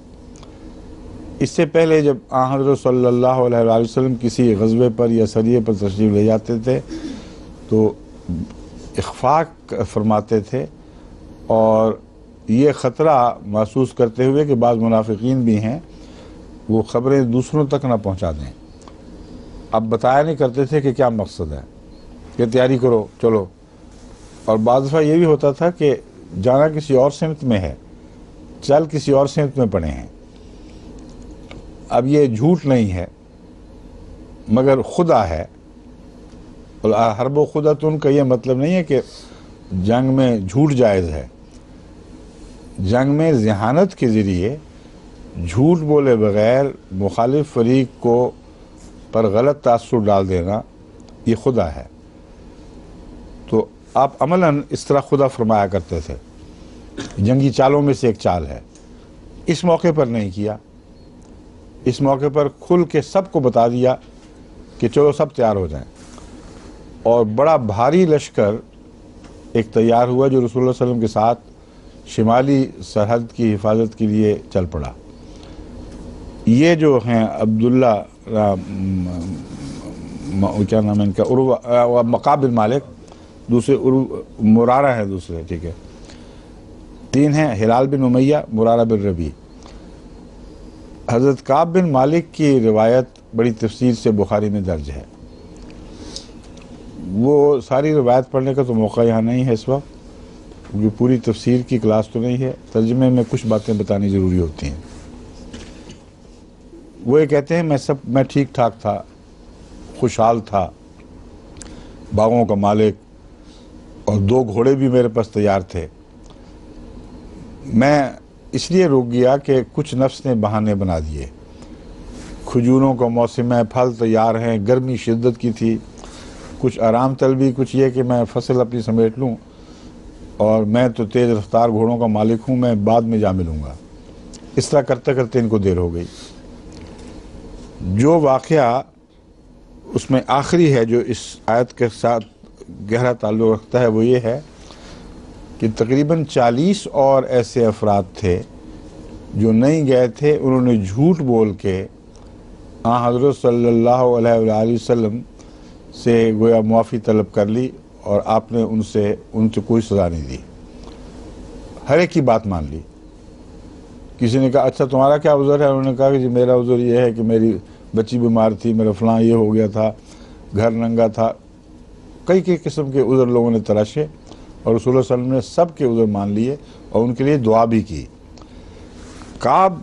[SPEAKER 1] اس سے پہلے جب آن حضرت صلی اللہ علیہ وآلہ وسلم کسی غزوے پر یا سریے پر تشریف لے جاتے تھے تو اخفاق فرماتے تھے اور یہ خطرہ محسوس کرتے ہوئے کہ بعض منافقین بھی ہیں وہ خبریں دوسروں تک نہ پہنچا دیں، اب بتایا نہیں کرتے تھے کہ کیا مقصد ہے، کہ تیاری کرو چلو۔ اور بعض دفعہ یہ بھی ہوتا تھا کہ جانا کسی اور سمت میں ہے، چل کسی اور سمت میں پڑے ہیں۔ اب یہ جھوٹ نہیں ہے مگر خدا ہے، حرب و خدتن کا یہ مطلب نہیں ہے کہ جنگ میں جھوٹ جائز ہے۔ جنگ میں ذہانت کے ذریعے جھوٹ بولے بغیر مخالف فریق کو پر غلط تاثر ڈال دینا یہ خدا ہے۔ تو آپ عملاً اس طرح خدا فرمایا کرتے تھے، جنگی چالوں میں سے ایک چال ہے۔ اس موقع پر نہیں کیا، اس موقع پر کھل کے سب کو بتا دیا کہ چلو سب تیار ہو جائیں، اور بڑا بھاری لشکر ایک تیار ہوا جو رسول اللہ صلی اللہ علیہ وسلم کے ساتھ شمالی سرحد کی حفاظت کے لیے چل پڑا۔ یہ جو ہیں عبداللہ کیا نام ہے ان کا، مقاب بن مالک، دوسرے مرارہ ہیں دوسرے، ٹھیک ہے، تین ہیں، ہلال بن امیہ، مرارہ بن ربیع۔ حضرت کعب بن مالک کی روایت بڑی تفصیل سے بخاری میں درج ہے، وہ ساری روایت پڑھنے کا تو موقع یہاں نہیں ہے اس وقت کیونکہ پوری تفسیر کی کلاس تو نہیں ہے، ترجمے میں کچھ باتیں بتانی ضروری ہوتی ہیں۔ وہ یہ کہتے ہیں میں ٹھیک ٹھاک تھا، خوشحال تھا، باغوں کا مالک، اور 2 گھوڑے بھی میرے پاس تیار تھے۔ میں اس لیے رک گیا کہ کچھ نفس نے بہانے بنا دیے، کھجوروں کا موسم ہے، پھل تیار ہیں، گرمی شدت کی تھی، کچھ آرام طلبی، کچھ یہ کہ میں فصل اپنی سمیٹ لوں، اور میں تو تیز رفتار گھوڑوں کا مالک ہوں، میں بعد میں جا ملوں گا۔ اس طرح کرتے کرتے ان کو دیر ہو گئی۔ جو واقعہ اس میں آخری ہے جو اس آیت کے ساتھ گہرا تعلق رکھتا ہے وہ یہ ہے کہ تقریباً 40 اور ایسے افراد تھے جو نہیں گئے تھے، انہوں نے جھوٹ بول کے حضرت صلی اللہ علیہ وآلہ وسلم سے گویا معافی طلب کر لی، اور آپ نے ان سے کوئی سزا نہیں دی، ہر ایک کی بات مان لی۔ کسی نے کہا اچھا تمہارا کیا عذر ہے؟ انہوں نے کہا کہ جی میرا عذر یہ ہے کہ میری بچی بیمار تھی، میرا فلاں یہ ہو گیا تھا، گھر ننگا تھا۔ کئی قسم کے عذر لوگوں نے تراشے، اور رسول اللہ صلی اللہ علیہ وسلم نے سب کے عذر مان لیے اور ان کے لیے دعا بھی کی۔ کعب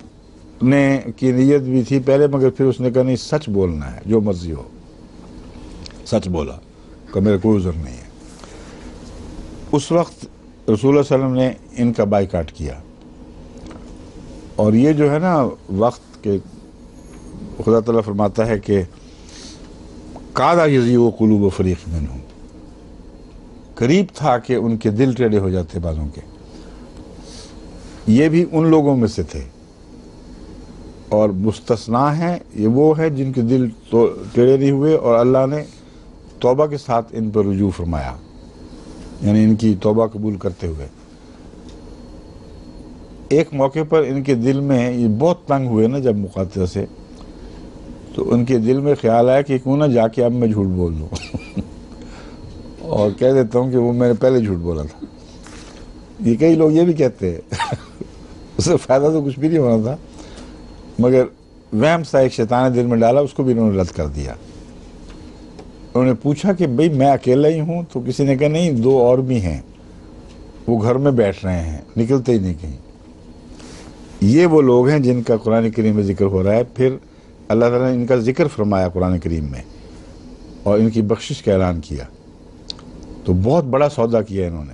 [SPEAKER 1] نے کی نیت بھی تھی پہلے، مگر پھر اس نے کہا نہیں، سچ بولنا ہے، جو مرضی ہو۔ سچ بولا کہ میرا کوئی عذر نہیں ہے۔ اس وقت رسول اللہ صلی اللہ علیہ وسلم نے ان کا بائیکاٹ کیا، اور یہ جو ہے نا وقت کے خدا تعالیٰ فرماتا ہے کہ قَادَ یَزِیغُ قُلُوبُ فَرِیقٍ مِنْھُم، قریب تھا کہ ان کے دل ٹیڑھے ہو جاتے بعضوں کے۔ یہ بھی ان لوگوں میں سے تھے، اور مستثنا ہیں یہ وہ ہے جن کے دل تو ٹیڑھے نہیں ہوئے اور اللہ نے توبہ کے ساتھ ان پر رجوع فرمایا، یعنی ان کی توبہ قبول کرتے ہوئے۔ ایک موقع پر ان کے دل میں یہ بہت تنگ ہوئے نا جب مقاتلہ سے، تو ان کے دل میں خیال آیا کہ کیوں نہ جا کے اب میں جھوٹ بول دوں۔ اور کہہ دیتا ہوں کہ وہ میں نے پہلے جھوٹ بولا تھا. یہ کئی لوگ یہ بھی کہتے ہیں اس سے فائدہ تو کچھ بھی نہیں ہونا تھا، مگر وہم سا ایک شیطان نے دل میں ڈالا، اس کو بھی انہوں نے رد کر دیا. انہوں نے پوچھا کہ بھئی میں اکیلا ہی ہوں؟ تو کسی نے کہا نہیں، 2 اور بھی ہیں، وہ گھر میں بیٹھ رہے ہیں، نکلتے ہی نہیں کہیں. یہ وہ لوگ ہیں جن کا قرآن کریم میں ذکر ہو رہا ہے. پھر اللہ تعالیٰ نے ان کا ذکر فرمایا قرآن کریم میں اور ان کی بخشش کا اعلان کیا. تو بہت بڑا سودا کیا انہوں نے.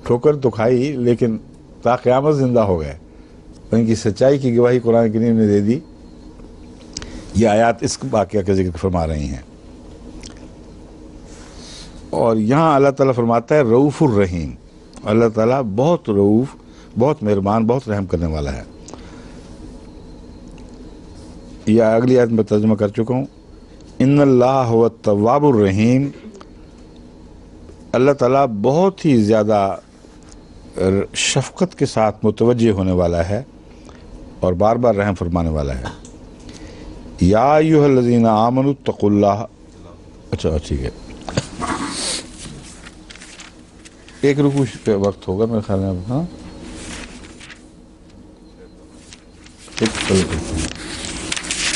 [SPEAKER 1] ٹھوکر تو کھائی لیکن تا قیامت زندہ ہو گئے. ان کی سچائی کی گواہی قرآن کریم نے دے دی. یہ آیات اس واقعہ کا ذکر فرما رہی ہیں. اور یہاں اللہ تعالیٰ فرماتا ہے رؤوف الرحیم. اللہ تعالیٰ بہت رؤوف، بہت مہربان، بہت رحم کرنے والا ہے. یہ اگلی آیت میں ترجمہ کر چکا ہوں. ان اللہ هو التواب الرحیم. اللہ تعالیٰ بہت ہی زیادہ شفقت کے ساتھ متوجہ ہونے والا ہے اور بار بار رحم فرمانے والا ہے. یا ایھا الذین آمنوا اتقوا اللہ. اچھا ٹھیک ہے، ایک رکوع پہ وقت ہوگا میرے خیال میں. ہاں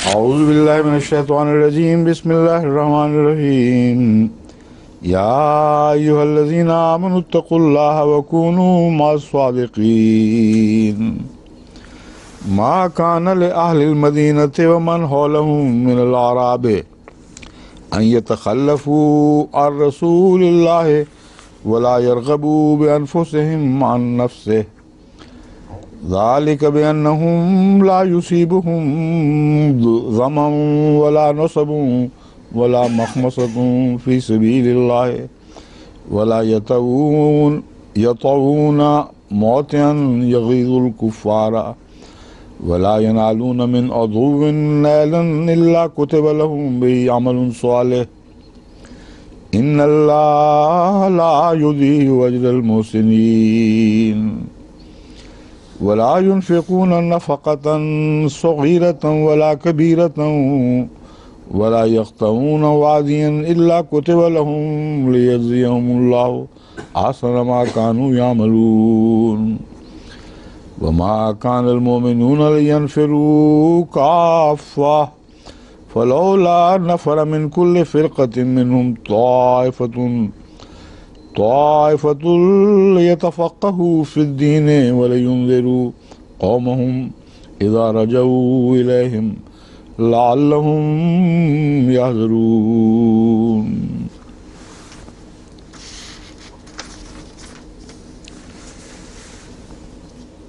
[SPEAKER 1] اعوذ باللہ من الشیطان الرجیم، بسم اللہ الرحمن الرحیم. یا ایھا الذین آمنوا اتقوا اللہ وکونوا مع الصادقین. ما کان لأہل المدینۃ ومن حولهم من الاعراب ان یتخلفوا عن رسول اللہ ولا يرغبوا بأنفسهم عن نفسه ذلك بأنهم لا يصيبهم ظمأ ولا نصب ولا مخمصة في سبيل الله ولا يطؤون موطئا يغيظ الكفار ولا ينالون من عدو نيلا إلا كتب لهم به عمل صالح ان اللہ لا یضیع اجر المحسنین. ولا ينفقون نفقة صغيرة ولا كبيرة ولا يقطعون واديا الا كتب لهم ليجزيهم الله احسن ما كانوا يعملون. وما كان المؤمنون لينفروا كافة فلولا نفر من كل فرقة منهم طائفة ليتفقهوا في الدين ولينذروا قومهم إذا رجعوا إليهم لعلهم يحذرون.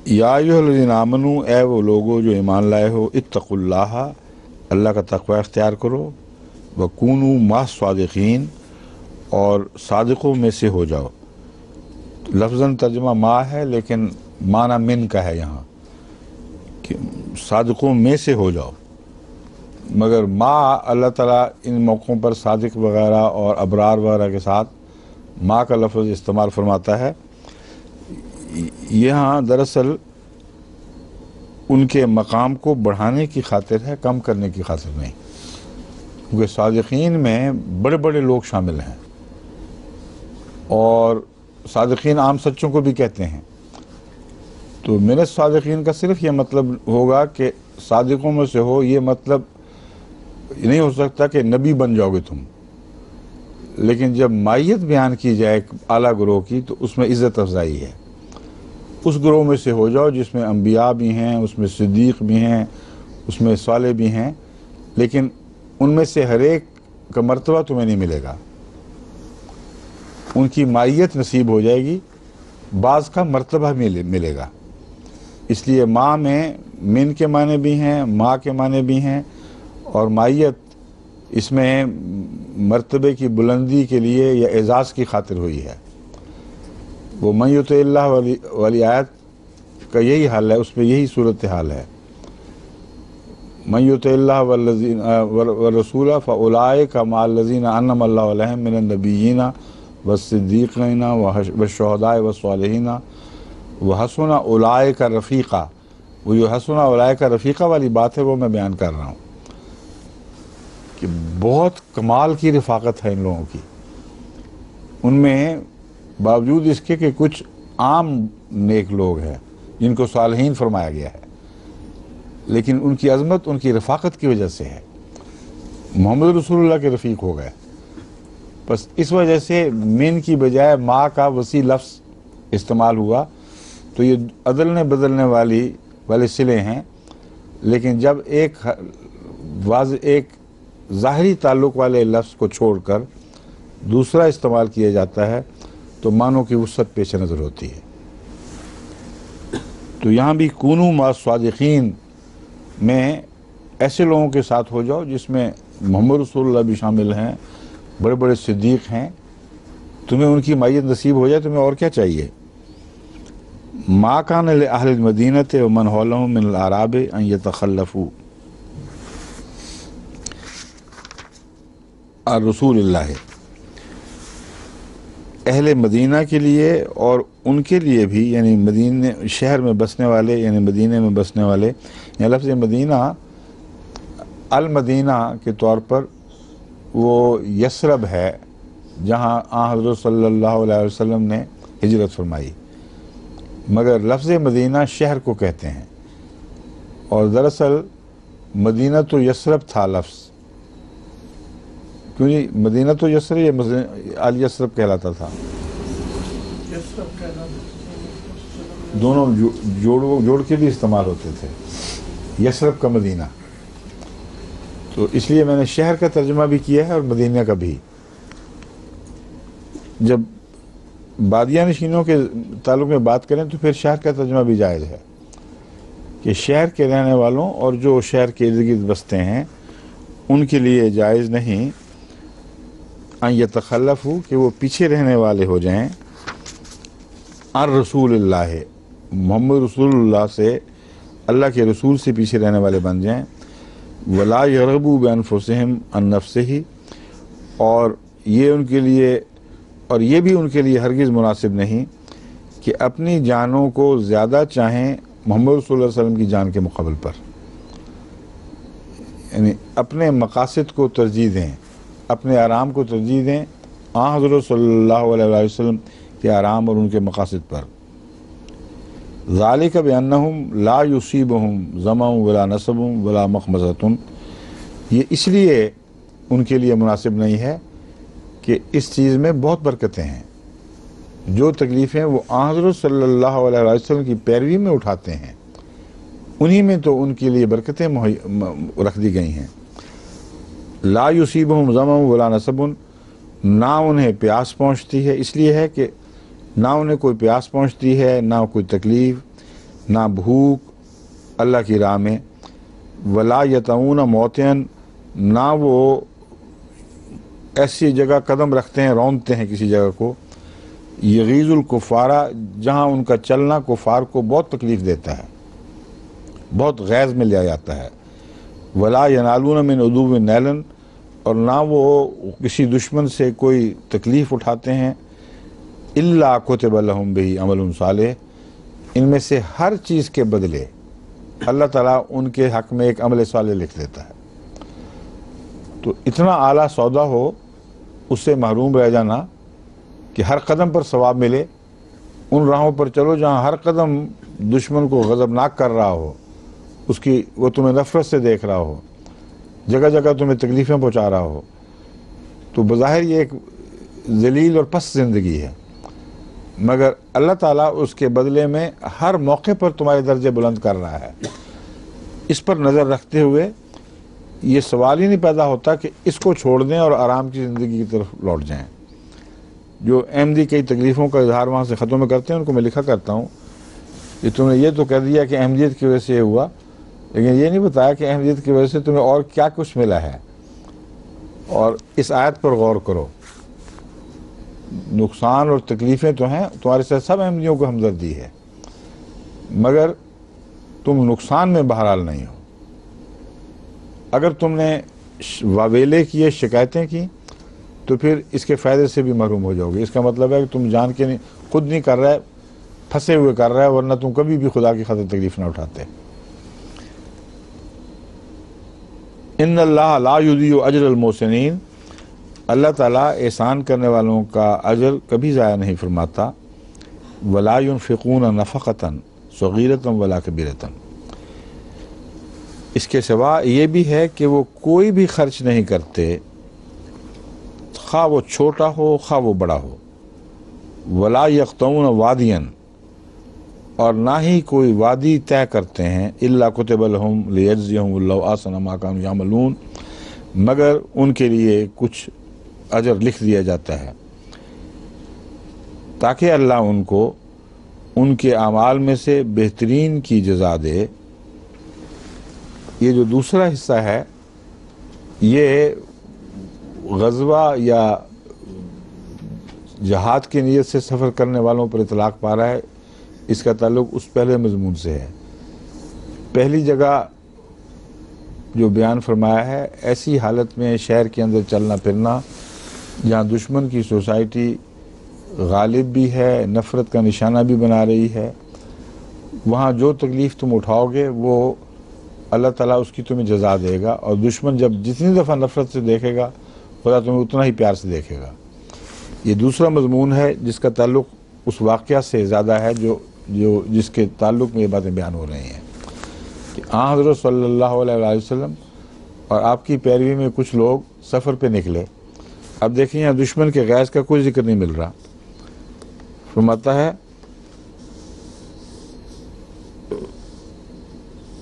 [SPEAKER 1] یا ایھا الذین آمنوا، اے وہ لوگو جو ایمان لائے ہو، اتقوا اللہ، اللہ کا تقوی اختیار کرو، وکونوا مع الصادقین، اور صادقوں میں سے ہو جاؤ. لفظاً ترجمہ ما ہے لیکن معنی من کا ہے یہاں کہ صادقوں میں سے ہو جاؤ. مگر ما اللہ تعالیٰ ان موقعوں پر صادق وغیرہ اور ابرار وغیرہ کے ساتھ ما کا لفظ استعمال فرماتا ہے. یہاں دراصل ان کے مقام کو بڑھانے کی خاطر ہے، کم کرنے کی خاطر نہیں، کیونکہ صادقین میں بڑے بڑے لوگ شامل ہیں اور صادقین عام سچوں کو بھی کہتے ہیں. تو من الصادقین کا صرف یہ مطلب ہوگا کہ صادقوں میں سے ہو، یہ مطلب نہیں ہو سکتا کہ نبی بن جاؤ گے تم. لیکن جب مائیت بیان کی جائے اعلیٰ گروہ کی تو اس میں عزت افزائی ہے. اس گروہ میں سے ہو جاؤ جس میں انبیاء بھی ہیں، اس میں صدیق بھی ہیں، اس میں صالح بھی ہیں، لیکن ان میں سے ہر ایک کا مرتبہ تمہیں نہیں ملے گا. ان کی مائیت نصیب ہو جائے گی، بعض کا مرتبہ ملے گا. اس لیے ماں میں من کے معنی بھی ہیں، ماں کے معنی بھی ہیں، اور مائیت اس میں مرتبے کی بلندی کے لیے یا اعزاز کی خاطر ہوئی ہے. وہ من یطع اللہ والی آیت کا یہی حال ہے، اس میں یہی صورتحال ہے. من یطع اللہ والرسول فاولئک مع الذین انعم اللہ علیہم من النبیین والصدیقین والشہداء والصالحین وحسن اولئک رفیقا. وہ جو حسن اولئک رفیقا والی بات ہے وہ میں بیان کر رہا ہوں کہ بہت کمال کی رفاقت ہے ان لوگوں کی. ان میں باوجود اس کے کہ کچھ عام نیک لوگ ہیں جن کو صالحین فرمایا گیا ہے، لیکن ان کی عظمت ان کی رفاقت کی وجہ سے ہے، محمد رسول اللہ کے رفیق ہو گئے. بس اس وجہ سے من کی بجائے ما کا وسیع لفظ استعمال ہوا. تو یہ عدلنے بدلنے والے صلے ہیں، لیکن جب ایک ظاہری تعلق والے لفظ کو چھوڑ کر دوسرا استعمال کیا جاتا ہے تو معنوں کی وسعت پیش نظر ہوتی ہے. تو یہاں بھی کونو مع الصادقین میں ایسے لوگوں کے ساتھ ہو جاؤ جس میں محمد رسول اللہ بھی شامل ہیں، بڑے بڑے صدیق ہیں. تمہیں ان کی معیت نصیب ہو جائے، تمہیں اور کیا چاہیے. ما کان لأہل المدینۃ ومن حولہم من الاعراب ان یتخلفوا عن رسول اللہ. اہل مدینہ کے لیے اور ان کے لیے بھی، یعنی مدینہ شہر میں بسنے والے، یعنی مدینہ میں بسنے والے. یعنی لفظ مدینہ المدینہ کے طور پر وہ یثرب ہے جہاں حضرت صلی اللہ علیہ وسلم نے ہجرت فرمائی، مگر لفظ مدینہ شہر کو کہتے ہیں. اور دراصل مدینہ تو یثرب تھا لفظ، کیونکہ مدینہ تو یثرب یا آل یثرب کہلاتا تھا. دونوں جوڑ کے بھی استعمال ہوتے تھے، یثرب کا مدینہ. تو اس لیے میں نے شہر کا ترجمہ بھی کیا ہے اور مدینہ کا بھی. جب بادیہ نشینوں کے تعلق میں بات کریں تو پھر شہر کا ترجمہ بھی جائز ہے کہ شہر کے رہنے والوں اور جو شہر کے ارد گرد بستے ہیں ان کے لیے جائز نہیں ان یتخلفوا کہ وہ پیچھے رہنے والے ہو جائیں عن رسول اللہ، محمد رسول اللہ سے، اللہ کے رسول سے پیچھے رہنے والے بن جائیں. ولا یرغبوا بانفسہم عن نفسہ، اور یہ بھی ان کے لیے ہرگز مناسب نہیں کہ اپنی جانوں کو زیادہ چاہیں محمد صلی اللہ علیہ وسلم کی جان کے مقابل پر. یعنی اپنے مقاصد کو ترجیح دیں، اپنے آرام کو ترجیح دیں حضرت صلی اللہ علیہ وسلم کے آرام اور ان کے مقاصد پر. ذالک بانہم لا یصیبہم ظمأ ولا نصب ولا مخمصۃ، یہ اس لیے ان کے لیے مناسب نہیں ہے کہ اس چیز میں بہت برکتیں ہیں. جو تکلیفیں وہ حضرت صلی اللہ علیہ وسلم کی پیروی میں اٹھاتے ہیں انہی میں تو ان کے لیے برکتیں رکھ دی گئی ہیں. لا یصیبہم ظمأ ولا نصب، نہ انہیں پیاس پہنچتی ہے، اس لیے ہے کہ نہ انہیں کوئی پیاس پہنچتی ہے، نہ کوئی تکلیف، نہ بھوک اللہ کی راہ میں. ولا یطؤون موطئا، نہ وہ ایسی جگہ قدم رکھتے ہیں، روندتے ہیں کسی جگہ کو، یغیظ الکفارہ، جہاں ان کا چلنا کفار کو بہت تکلیف دیتا ہے، بہت غیظ میں لیا جاتا ہے. ولا ینالون من عدو نیلا، اور نہ وہ کسی دشمن سے کوئی تکلیف اٹھاتے ہیں. الا کتب لہم بہ عمل صالح، ان میں سے ہر چیز کے بدلے اللہ تعالیٰ ان کے حق میں ایک عمل صالح لکھ دیتا ہے. تو اتنا اعلیٰ سودا ہو، اس سے محروم رہ جانا کہ ہر قدم پر ثواب ملے. ان راہوں پر چلو جہاں ہر قدم دشمن کو غضبناک کر رہا ہو، وہ تمہیں نفرت سے دیکھ رہا ہو، جگہ جگہ تمہیں تکلیفیں پہنچا رہا ہو. تو بظاہر یہ ایک ذلیل اور پست زندگی ہے، مگر اللہ تعالیٰ اس کے بدلے میں ہر موقع پر تمہارے درجے بلند کر رہا ہے. اس پر نظر رکھتے ہوئے یہ سوال ہی نہیں پیدا ہوتا کہ اس کو چھوڑ دیں اور آرام کی زندگی کی طرف لوٹ جائیں. جو احمدی کئی تکلیفوں کا اظہار وہاں سے خطوں میں کرتے ہیں ان کو میں لکھا کرتا ہوں کہ تم نے یہ تو کہہ دیا کہ احمدیت کی وجہ سے یہ ہوا، لیکن یہ نہیں بتایا کہ احمدیت کی وجہ سے تمہیں اور کیا کچھ ملا ہے. اور اس آیت پر غور کرو، نقصان اور تکلیفیں تو ہیں، تمہارے ساتھ سب احمدیوں کو ہمدردی ہے، مگر تم نقصان میں بہرحال نہیں ہو. اگر تم نے واویلے کیے، شکایتیں کی، تو پھر اس کے فائدے سے بھی محروم ہو جاؤ گے. اس کا مطلب ہے کہ تم جان کے خود نہیں کر رہے، پھنسے ہوئے کر رہے، ورنہ تم کبھی بھی خدا کی خاطر تکلیف نہ اٹھاتے. ان اللہ لا یضیع اجر المحسنین، اللہ تعالیٰ احسان کرنے والوں کا اجر کبھی ضائع نہیں فرماتا. ولا ينفقون نفقة صغيرة ولا كبيرة. اس کے سوا یہ بھی ہے کہ وہ کوئی بھی خرچ نہیں کرتے، خواہ وہ چھوٹا ہو خواہ وہ بڑا ہو. ولا يقطعون واديا، اور نہ ہی کوئی وادی طے کرتے ہیں. الا كتب لهم ليجزيهم الله احسن ما كانوا يعملون، مگر ان کے لیے کچھ اجر لکھ دیا جاتا ہے تاکہ اللہ ان کو ان کے اعمال میں سے بہترین کی جزا دے. یہ جو دوسرا حصہ ہے یہ غزوہ یا جہاد کی نیت سے سفر کرنے والوں پر اطلاق پا رہا ہے. اس کا تعلق اس پہلے مضمون سے ہے. پہلی جگہ جو بیان فرمایا ہے، ایسی حالت میں شہر کے اندر چلنا پھرنا جہاں دشمن کی سوسائٹی غالب بھی ہے، نفرت کا نشانہ بھی بنا رہی ہے، وہاں جو تکلیف تم اٹھاؤ گے وہ اللہ تعالیٰ اس کی تمہیں جزا دے گا. اور دشمن جب جتنی دفعہ نفرت سے دیکھے گا خدا تمہیں اتنا ہی پیار سے دیکھے گا. یہ دوسرا مضمون ہے جس کا تعلق اس واقعہ سے زیادہ ہے جس کے تعلق میں یہ باتیں بیان ہو رہی ہیں کہ حضرت صلی اللہ علیہ وسلم اور آپ کی پیروی میں کچھ لوگ سفر پہ نکلے. اب دیکھیں یہاں دشمن کے غیظ کا کوئی ذکر نہیں مل رہا. فرماتا ہے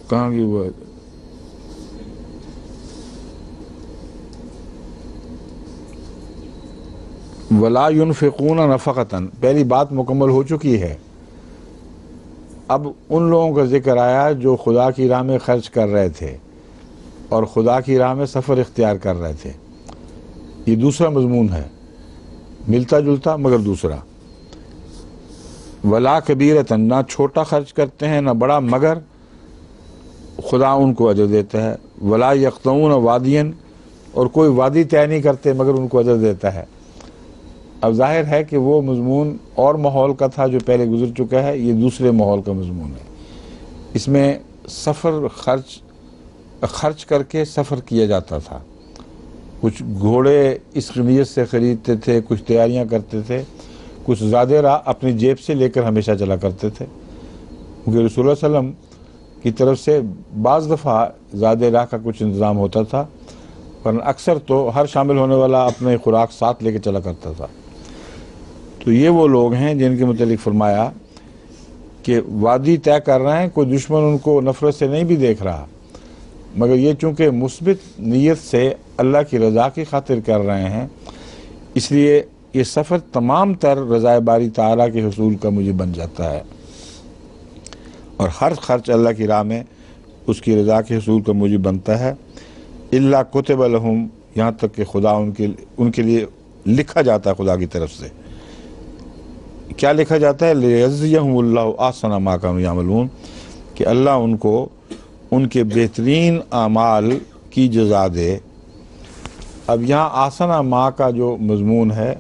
[SPEAKER 1] کہاں کی وہ ولا ينفقون نفقة، پہلی بات مکمل ہو چکی ہے. اب ان لوگوں کا ذکر آیا جو خدا کی راہ میں خرچ کر رہے تھے اور خدا کی راہ میں سفر اختیار کر رہے تھے. یہ دوسرا مضمون ہے، ملتا جلتا مگر دوسرا. ولا کبیرۃ، نہ چھوٹا خرچ کرتے ہیں نہ بڑا، مگر خدا ان کو اجر دیتا ہے. ولا یقطعون وادیا، اور کوئی وادی طے نہیں کرتے مگر ان کو اجر دیتا ہے. اب ظاہر ہے کہ وہ مضمون اور ماحول کا تھا جو پہلے گزر چکا ہے، یہ دوسرے ماحول کا مضمون ہے. اس میں سفر خرچ کر کے سفر کیا جاتا تھا. کچھ گھوڑے اس نیت سے خریدتے تھے، کچھ تیاریاں کرتے تھے، کچھ زیادہ راہ اپنی جیب سے لے کر ہمیشہ چلا کرتے تھے، کیونکہ رسول اللہ صلی اللہ علیہ وسلم کی طرف سے بعض دفعہ زیادہ راہ کا کچھ انتظام ہوتا تھا، ورنہ اکثر تو ہر شامل ہونے والا اپنے خوراک ساتھ لے کے چلا کرتا تھا. تو یہ وہ لوگ ہیں جن کے متعلق فرمایا کہ وادی طے کر رہے ہیں، کوئی دشمن ان کو نفرت سے نہیں بھی دیکھ رہا، مگر یہ چونکہ مثبت نیت سے اللہ کی رضا کی خاطر کر رہے ہیں، اس لیے یہ سفر تمام تر رضا باری تعالیٰ کے حصول کا موجب بن جاتا ہے. اور ہر خرچ اللہ کی راہ میں اس کی رضا کے حصول کا موجب بنتا ہے. الا کتب لہم، یہاں تک کہ خدا ان کے لیے لکھا جاتا ہے خدا کی طرف سے. کیا لکھا جاتا ہے؟ لیجزیہم اللہ احسن ما کانوا یعملون، کہ اللہ ان کو ان کے بہترین اعمال کی جزا دے. اب یہاں احسن ما کا جو مضمون ہے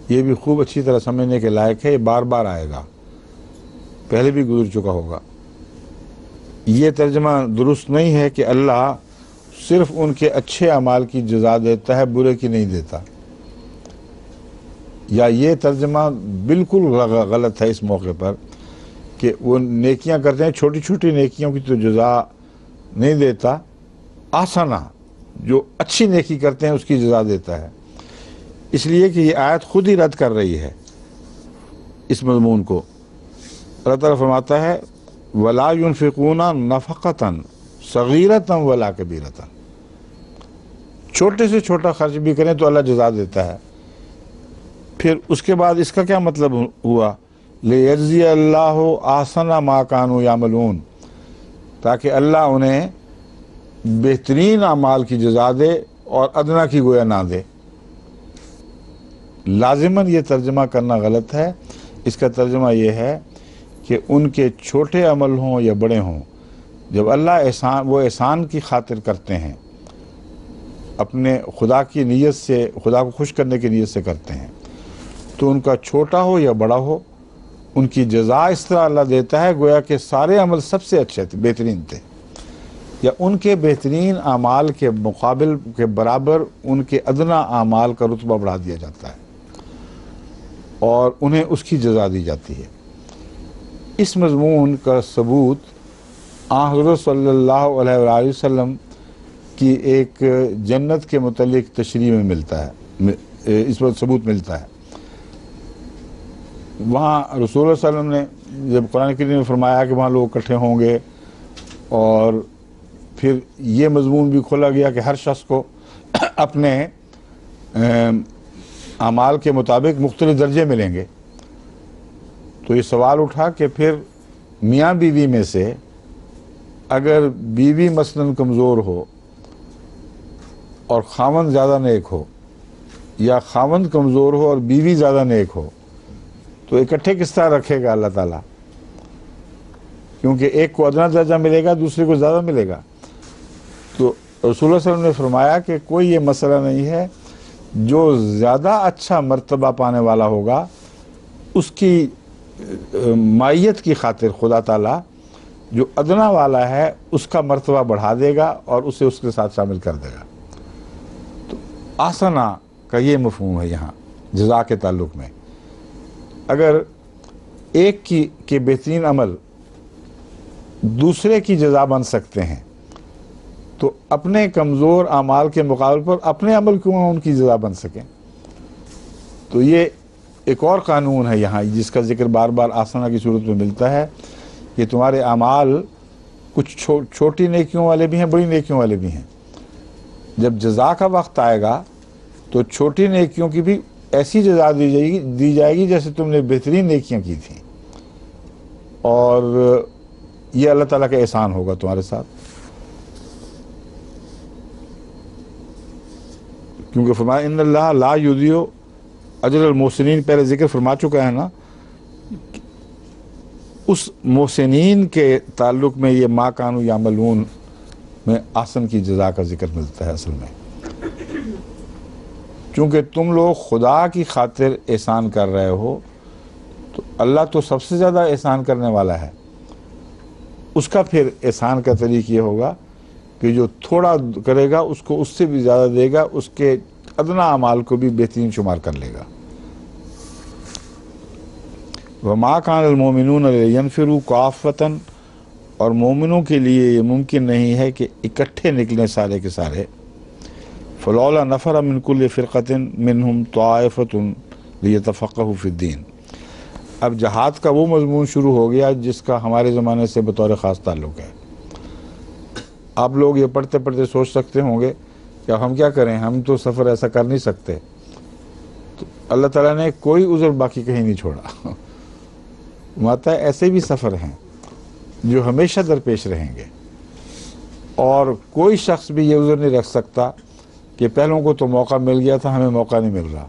[SPEAKER 1] یہ بھی خوب اچھی طرح سمجھنے کے لائق ہے. یہ بار بار آئے گا، پہلے بھی گزر چکا ہوگا. یہ ترجمہ درست نہیں ہے کہ اللہ صرف ان کے اچھے اعمال کی جزا دیتا ہے، برے کی نہیں دیتا. یا یہ ترجمہ بالکل غلط ہے اس موقع پر کہ وہ نیکیاں کرتے ہیں، چھوٹی چھوٹی نیکیوں کی تو جزا نہیں دیتا، آسانہ جو اچھی نیکی کرتے ہیں اس کی جزا دیتا ہے. اس لیے کہ یہ آیت خود ہی رد کر رہی ہے اس مضمون کو. اللہ تعالیٰ فرماتا ہے وَلَا يُنْفِقُونَ نَفَقَةً صَغِيرَةً وَلَا كَبِيرَةً، چھوٹے سے چھوٹا خرچ بھی کریں تو اللہ جزا دیتا ہے. پھر اس کے بعد اس کا کیا مطلب ہوا؟ لِيَجْزِيَ اللَّهُ أَحْسَنَ مَا كَانُوا يَعْمَلُونَ، تاکہ اللہ انہیں بہترین اعمال کی جزا دے اور ادنا کی گویا نہ دے. لازماً یہ ترجمہ کرنا غلط ہے. اس کا ترجمہ یہ ہے کہ ان کے چھوٹے عمل ہوں یا بڑے ہوں، جب اللہ وہ احسان کی خاطر کرتے ہیں، اپنے خدا کی نیت سے، خدا کو خوش کرنے کی نیت سے کرتے ہیں، تو ان کا چھوٹا ہو یا بڑا ہو ان کی جزا اس طرح اللہ دیتا ہے گویا کہ سارے عمل سب سے اچھے تھے، بہترین تھے. یا ان کے بہترین اعمال کے مقابل کے برابر ان کے ادنا اعمال کا رتبہ بڑھا دیا جاتا ہے اور انہیں اس کی جزا دی جاتی ہے۔ اس مضمون کا ثبوت حضرت صلی اللہ علیہ وآلہ وسلم کی ایک جنت کے متعلق تشریح میں ملتا ہے، اس پر ثبوت ملتا ہے۔ وہاں رسول اللہ صلی اللہ علیہ وسلم نے جب قرآن کریم میں فرمایا کہ وہاں لوگ اکٹھے ہوں گے، اور پھر یہ مضمون بھی کھولا گیا کہ ہر شخص کو اپنے اعمال کے مطابق مختلف درجے ملیں گے، تو یہ سوال اٹھا کہ پھر میاں بیوی میں سے اگر بیوی مثلاً کمزور ہو اور خاوند زیادہ نیک ہو، یا خاوند کمزور ہو اور بیوی زیادہ نیک ہو، تو اکٹھے کس طرح رکھے گا اللہ تعالیٰ؟ کیونکہ ایک کو ادنا درجہ ملے گا، دوسرے کو زیادہ ملے گا۔ تو رسول اللہ صلی اللہ علیہ وسلم نے فرمایا کہ کوئی یہ مسئلہ نہیں ہے، جو زیادہ اچھا مرتبہ پانے والا ہوگا اس کی مائیت کی خاطر خدا تعالیٰ جو ادنا والا ہے اس کا مرتبہ بڑھا دے گا اور اسے اس کے ساتھ شامل کر دے گا۔ تو آسنا کا یہ مفہوم ہے یہاں جزا کے تعلق میں۔ اگر ایک کے بہترین عمل دوسرے کی جزا بن سکتے ہیں، تو اپنے کمزور اعمال کے مقابل پر اپنے عمل کیوں ان کی جزا بن سکیں؟ تو یہ ایک اور قانون ہے یہاں جس کا ذکر بار بار آسنا کی صورت میں ملتا ہے کہ تمہارے اعمال کچھ چھوٹی نیکیوں والے بھی ہیں، بڑی نیکیوں والے بھی ہیں۔ جب جزا کا وقت آئے گا تو چھوٹی نیکیوں کی بھی ایسی جزا دی جائے گی جیسے تم نے بہترین نیکیاں کی تھیں، اور یہ اللہ تعالیٰ کا احسان ہوگا تمہارے ساتھ۔ کیونکہ فرمایا ان اللہ لا یضیع اجر المحسنین، پہلے ذکر فرما چکا ہے نا، اس محسنین کے تعلق میں یہ ما کانوا یعملون میں احسن کی جزا کا ذکر ملتا ہے اصل میں۔ چونکہ تم لوگ خدا کی خاطر احسان کر رہے ہو، تو اللہ تو سب سے زیادہ احسان کرنے والا ہے، اس کا پھر احسان کا طریق یہ ہوگا کہ جو تھوڑا کرے گا اس کو اس سے بھی زیادہ دے گا، اس کے ادنا اعمال کو بھی بہترین شمار کر لے گا۔ وَمَا كَانَ الْمُؤْمِنُونَ لِيَنْفِرُوا كَافَّةً، اور مومنوں کے لیے یہ ممکن نہیں ہے کہ اکٹھے نکلیں سارے کے سارے۔ فَلَوْلَا نَفَرَ مِنْ كُلِّ فِرْقَةٍ مِّنْهُمْ طَائِفَةٌ لِيَتَفَقَّهُوا فِي الدِّينِ۔ اب جہاد کا وہ مضمون شروع ہو گیا جس کا ہمارے زمانے سے بطور خاص تعلق ہے۔ آپ لوگ یہ پڑھتے پڑھتے سوچ سکتے ہوں گے کہ اب ہم کیا کریں، ہم تو سفر ایسا کر نہیں سکتے۔ تو اللہ تعالیٰ نے کوئی عذر باقی کہیں نہیں چھوڑا۔ ماتا ہے ایسے بھی سفر ہیں جو ہمیشہ درپیش رہیں گے، اور کوئی شخص بھی یہ عذر نہیں رکھ سکتا کہ پہلوں کو تو موقع مل گیا تھا، ہمیں موقع نہیں مل رہا۔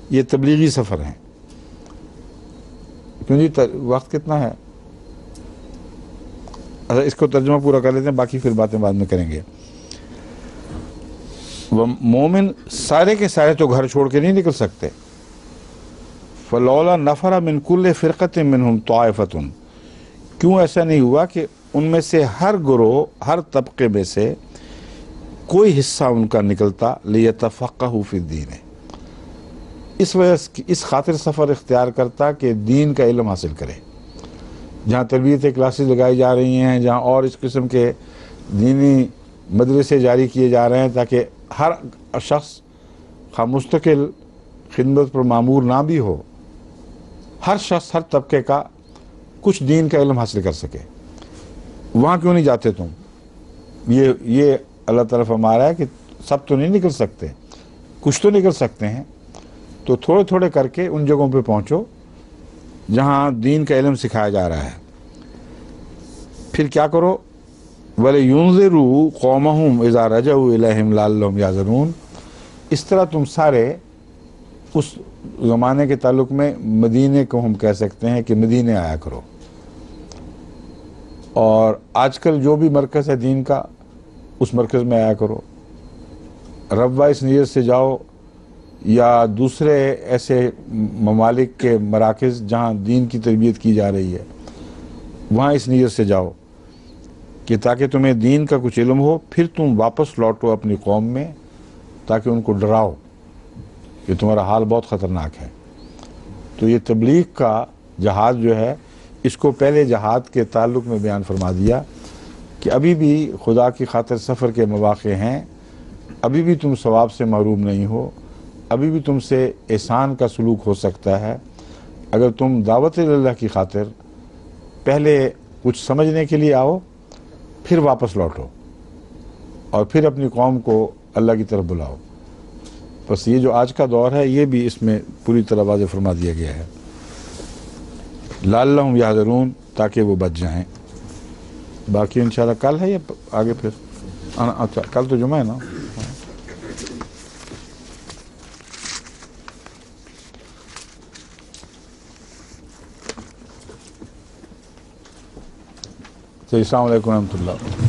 [SPEAKER 1] یہ تبلیغی سفر ہیں۔ کیوں جی وقت کتنا ہے؟ اچھا اس کو ترجمہ پورا کر لیتے ہیں، باقی پھر باتیں بعد میں کریں گے۔ وہ مومن سارے کے سارے تو گھر چھوڑ کے نہیں نکل سکتے۔ فَلَوْلَا نَفَرَ مِنْ كُلِّ فِرْقَةٍ مِّنْهُمْ طَائِفَةٌ، کیوں ایسا نہیں ہوا کہ ان میں سے ہر گروہ، ہر طبقے میں سے کوئی حصہ ان کا نکلتا لِيَتَفَقَّهُوا فِي الدِّينِ، اس وجہ سے اس خاطر سفر اختیار کرتا کہ دین کا علم حاصل کرے۔ جہاں تربیت کلاسز لگائی جا رہی ہیں، جہاں اور اس قسم کے دینی مدرسے جاری کیے جا رہے ہیں، تاکہ ہر شخص خواہ مستقل خدمت پر معمور نہ بھی ہو، ہر شخص ہر طبقے کا کچھ دین کا علم حاصل کر سکے۔ وہاں کیوں نہیں جاتے تم؟ یہ اللہ تعالیٰ فرما رہا ہے کہ سب تو نہیں نکل سکتے، کچھ تو نکل سکتے ہیں، تو تھوڑے تھوڑے کر کے ان جگہوں پہ پہنچو جہاں دین کا علم سکھایا جا رہا ہے۔ پھر کیا کرو؟ وَلِيُنذِرُوا قَوْمَهُمْ إِذَا رَجَعُوا إِلَيْهِمْ لَعَلَّهُمْ يَحْذَرُونَ۔ اس طرح تم سارے اس زمانے کے تعلق میں مدینے کو ہم کہہ سکتے ہیں کہ مدینے آیا کرو، اور آج کل جو بھی مرکز ہے دین کا اس مرکز میں آیا کرو۔ ربوہ اس نیت سے جاؤ، یا دوسرے ایسے ممالک کے مراکز جہاں دین کی تربیت کی جا رہی ہے، وہاں اس نیت سے جاؤ کہ تاکہ تمہیں دین کا کچھ علم ہو، پھر تم واپس لوٹو اپنی قوم میں تاکہ ان کو ڈراؤ کہ تمہارا حال بہت خطرناک ہے۔ تو یہ تبلیغ کا جہاد جو ہے، اس کو پہلے جہاد کے تعلق میں بیان فرما دیا کہ ابھی بھی خدا کی خاطر سفر کے مواقع ہیں، ابھی بھی تم ثواب سے محروم نہیں ہو، ابھی بھی تم سے احسان کا سلوک ہو سکتا ہے اگر تم دعوت اللہ کی خاطر پہلے کچھ سمجھنے کے لیے آؤ، پھر واپس لوٹو اور پھر اپنی قوم کو اللہ کی طرف بلاؤ۔ بس یہ جو آج کا دور ہے یہ بھی اس میں پوری طرح واضح فرما دیا گیا ہے، لعلہم یحذرون، تاکہ وہ بچ جائیں۔ باقی انشاءاللہ کل ہے یا آگے پھر؟ اچھا کل تو جمعہ ہے نا۔ السلام علیکم ورحمۃ اللہ۔